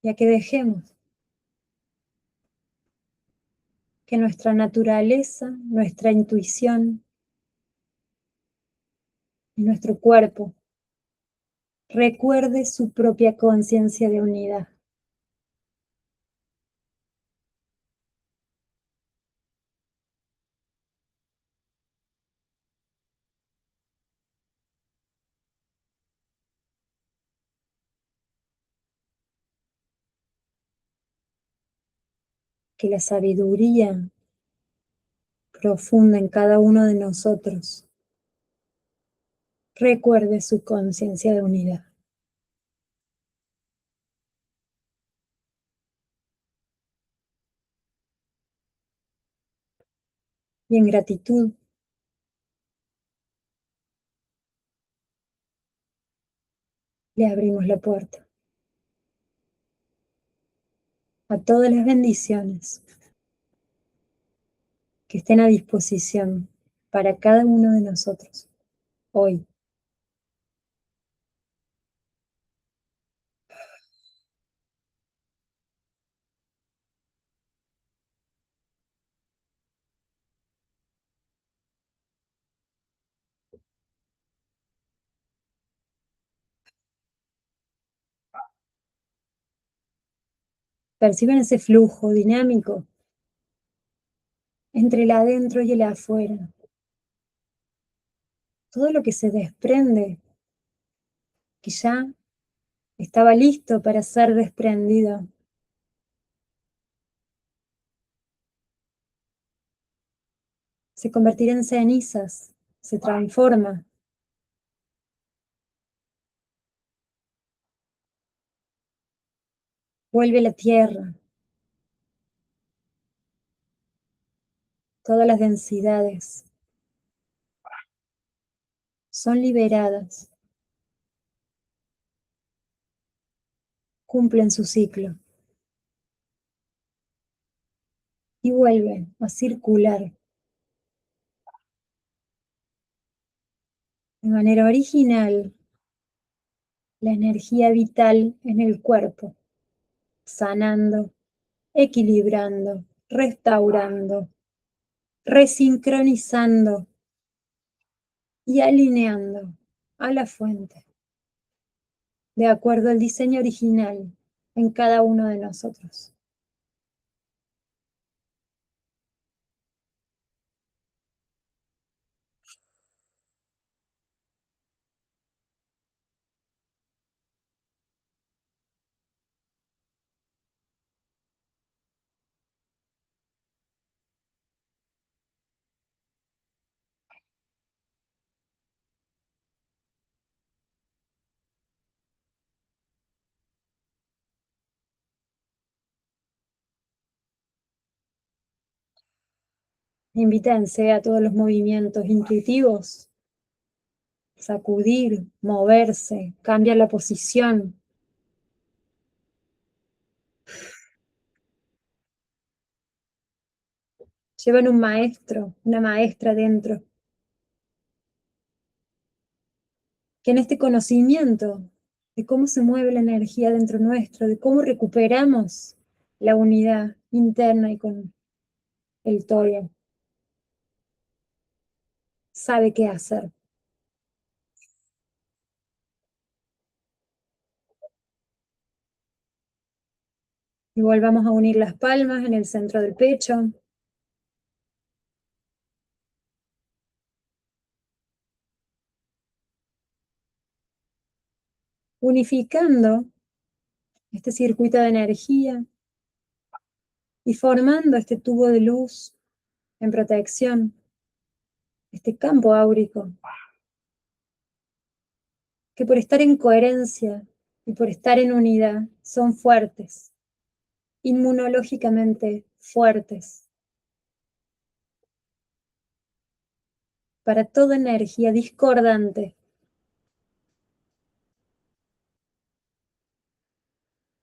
Y a que dejemos que nuestra naturaleza, nuestra intuición y nuestro cuerpo recuerde su propia conciencia de unidad. Que la sabiduría profunda en cada uno de nosotros, recuerde su conciencia de unidad. Y en gratitud, le abrimos la puerta a todas las bendiciones que estén a disposición para cada uno de nosotros hoy. Perciben ese flujo dinámico entre el adentro y el afuera. Todo lo que se desprende, que ya estaba listo para ser desprendido. Se convertirá en cenizas, se transforma. Vuelve a la tierra. Todas las densidades son liberadas, cumplen su ciclo y vuelven a circular de manera original la energía vital en el cuerpo, sanando, equilibrando, restaurando, resincronizando y alineando a la fuente, de acuerdo al diseño original en cada uno de nosotros. Invítense a todos los movimientos intuitivos, sacudir, moverse, cambiar la posición. Llevan un maestro, una maestra dentro, que en este conocimiento de cómo se mueve la energía dentro nuestro, de cómo recuperamos la unidad interna y con el todo, sabe qué hacer. Y volvamos a unir las palmas en el centro del pecho. Unificando este circuito de energía y formando este tubo de luz en protección, este campo áurico, que por estar en coherencia y por estar en unidad son fuertes, inmunológicamente fuertes, para toda energía discordante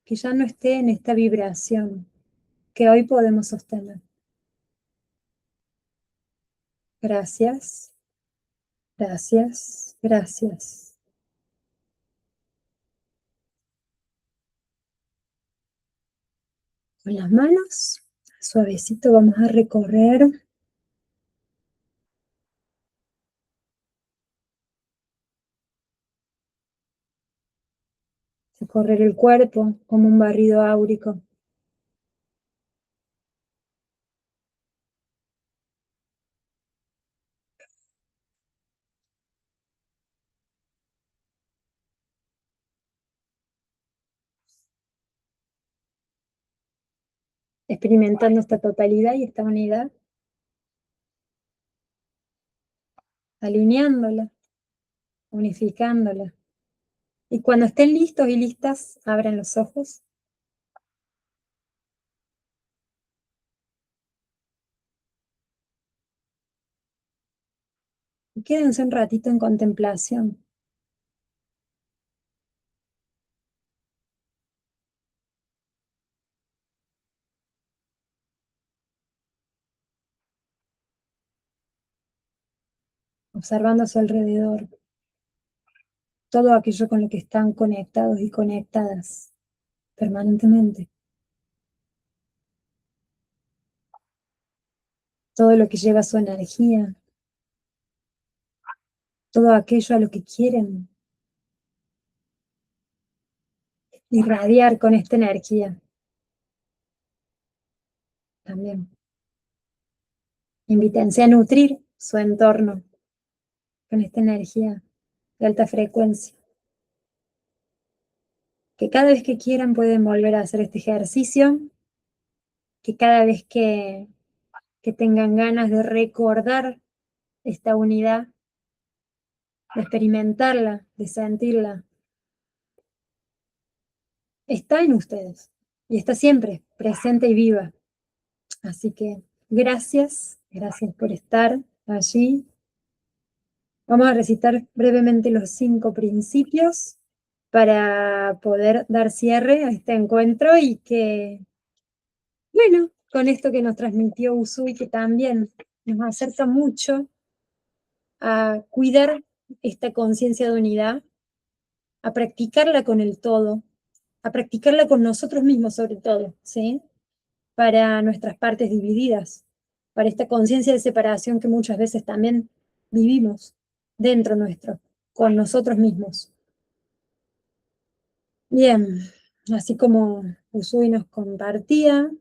que ya no esté en esta vibración que hoy podemos sostener. Gracias, gracias, gracias. Con las manos, suavecito vamos a recorrer el cuerpo como un barrido áurico. Experimentando esta totalidad y esta unidad. alineándola, unificándola. Y cuando estén listos y listas, abran los ojos. Y quédense un ratito en contemplación. Observando a su alrededor todo aquello con lo que están conectados y conectadas permanentemente. Todo lo que lleva su energía, todo aquello a lo que quieren irradiar con esta energía. También invítense a nutrir su entorno con esta energía de alta frecuencia. Que cada vez que quieran pueden volver a hacer este ejercicio, que cada vez que tengan ganas de recordar esta unidad, de experimentarla, de sentirla, está en ustedes y está siempre presente y viva. Así que gracias por estar allí. Vamos a recitar brevemente los 5 principios para poder dar cierre a este encuentro y que, bueno, con esto que nos transmitió Usui, que también nos acerca mucho a cuidar esta conciencia de unidad, a practicarla con el todo, a practicarla con nosotros mismos sobre todo, ¿sí? Para nuestras partes divididas, para esta conciencia de separación que muchas veces también vivimos dentro nuestro, con nosotros mismos. Bien, así como Usui nos compartía,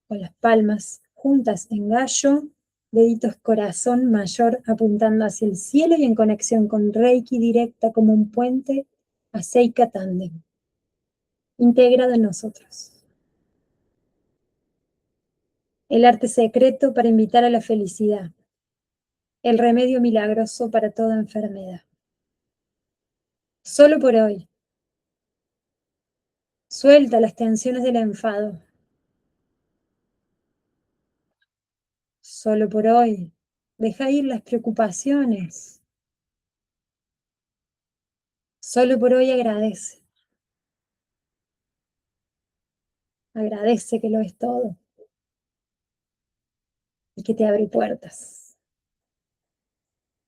con las palmas juntas en gallo, deditos corazón mayor apuntando hacia el cielo y en conexión con Reiki directa como un puente a Seika Tandem, integrado en nosotros. El arte secreto para invitar a la felicidad, el remedio milagroso para toda enfermedad. Solo por hoy, suelta las tensiones del enfado. Solo por hoy, deja ir las preocupaciones. Solo por hoy agradece. Agradece que lo es todo y que te abre puertas.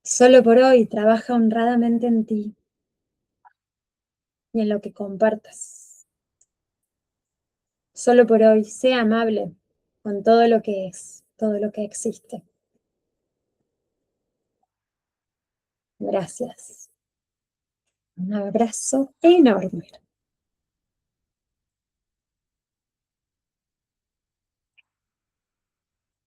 Solo por hoy trabaja honradamente en ti y en lo que compartas. Solo por hoy sé amable con todo lo que es, todo lo que existe. Gracias. Un abrazo enorme.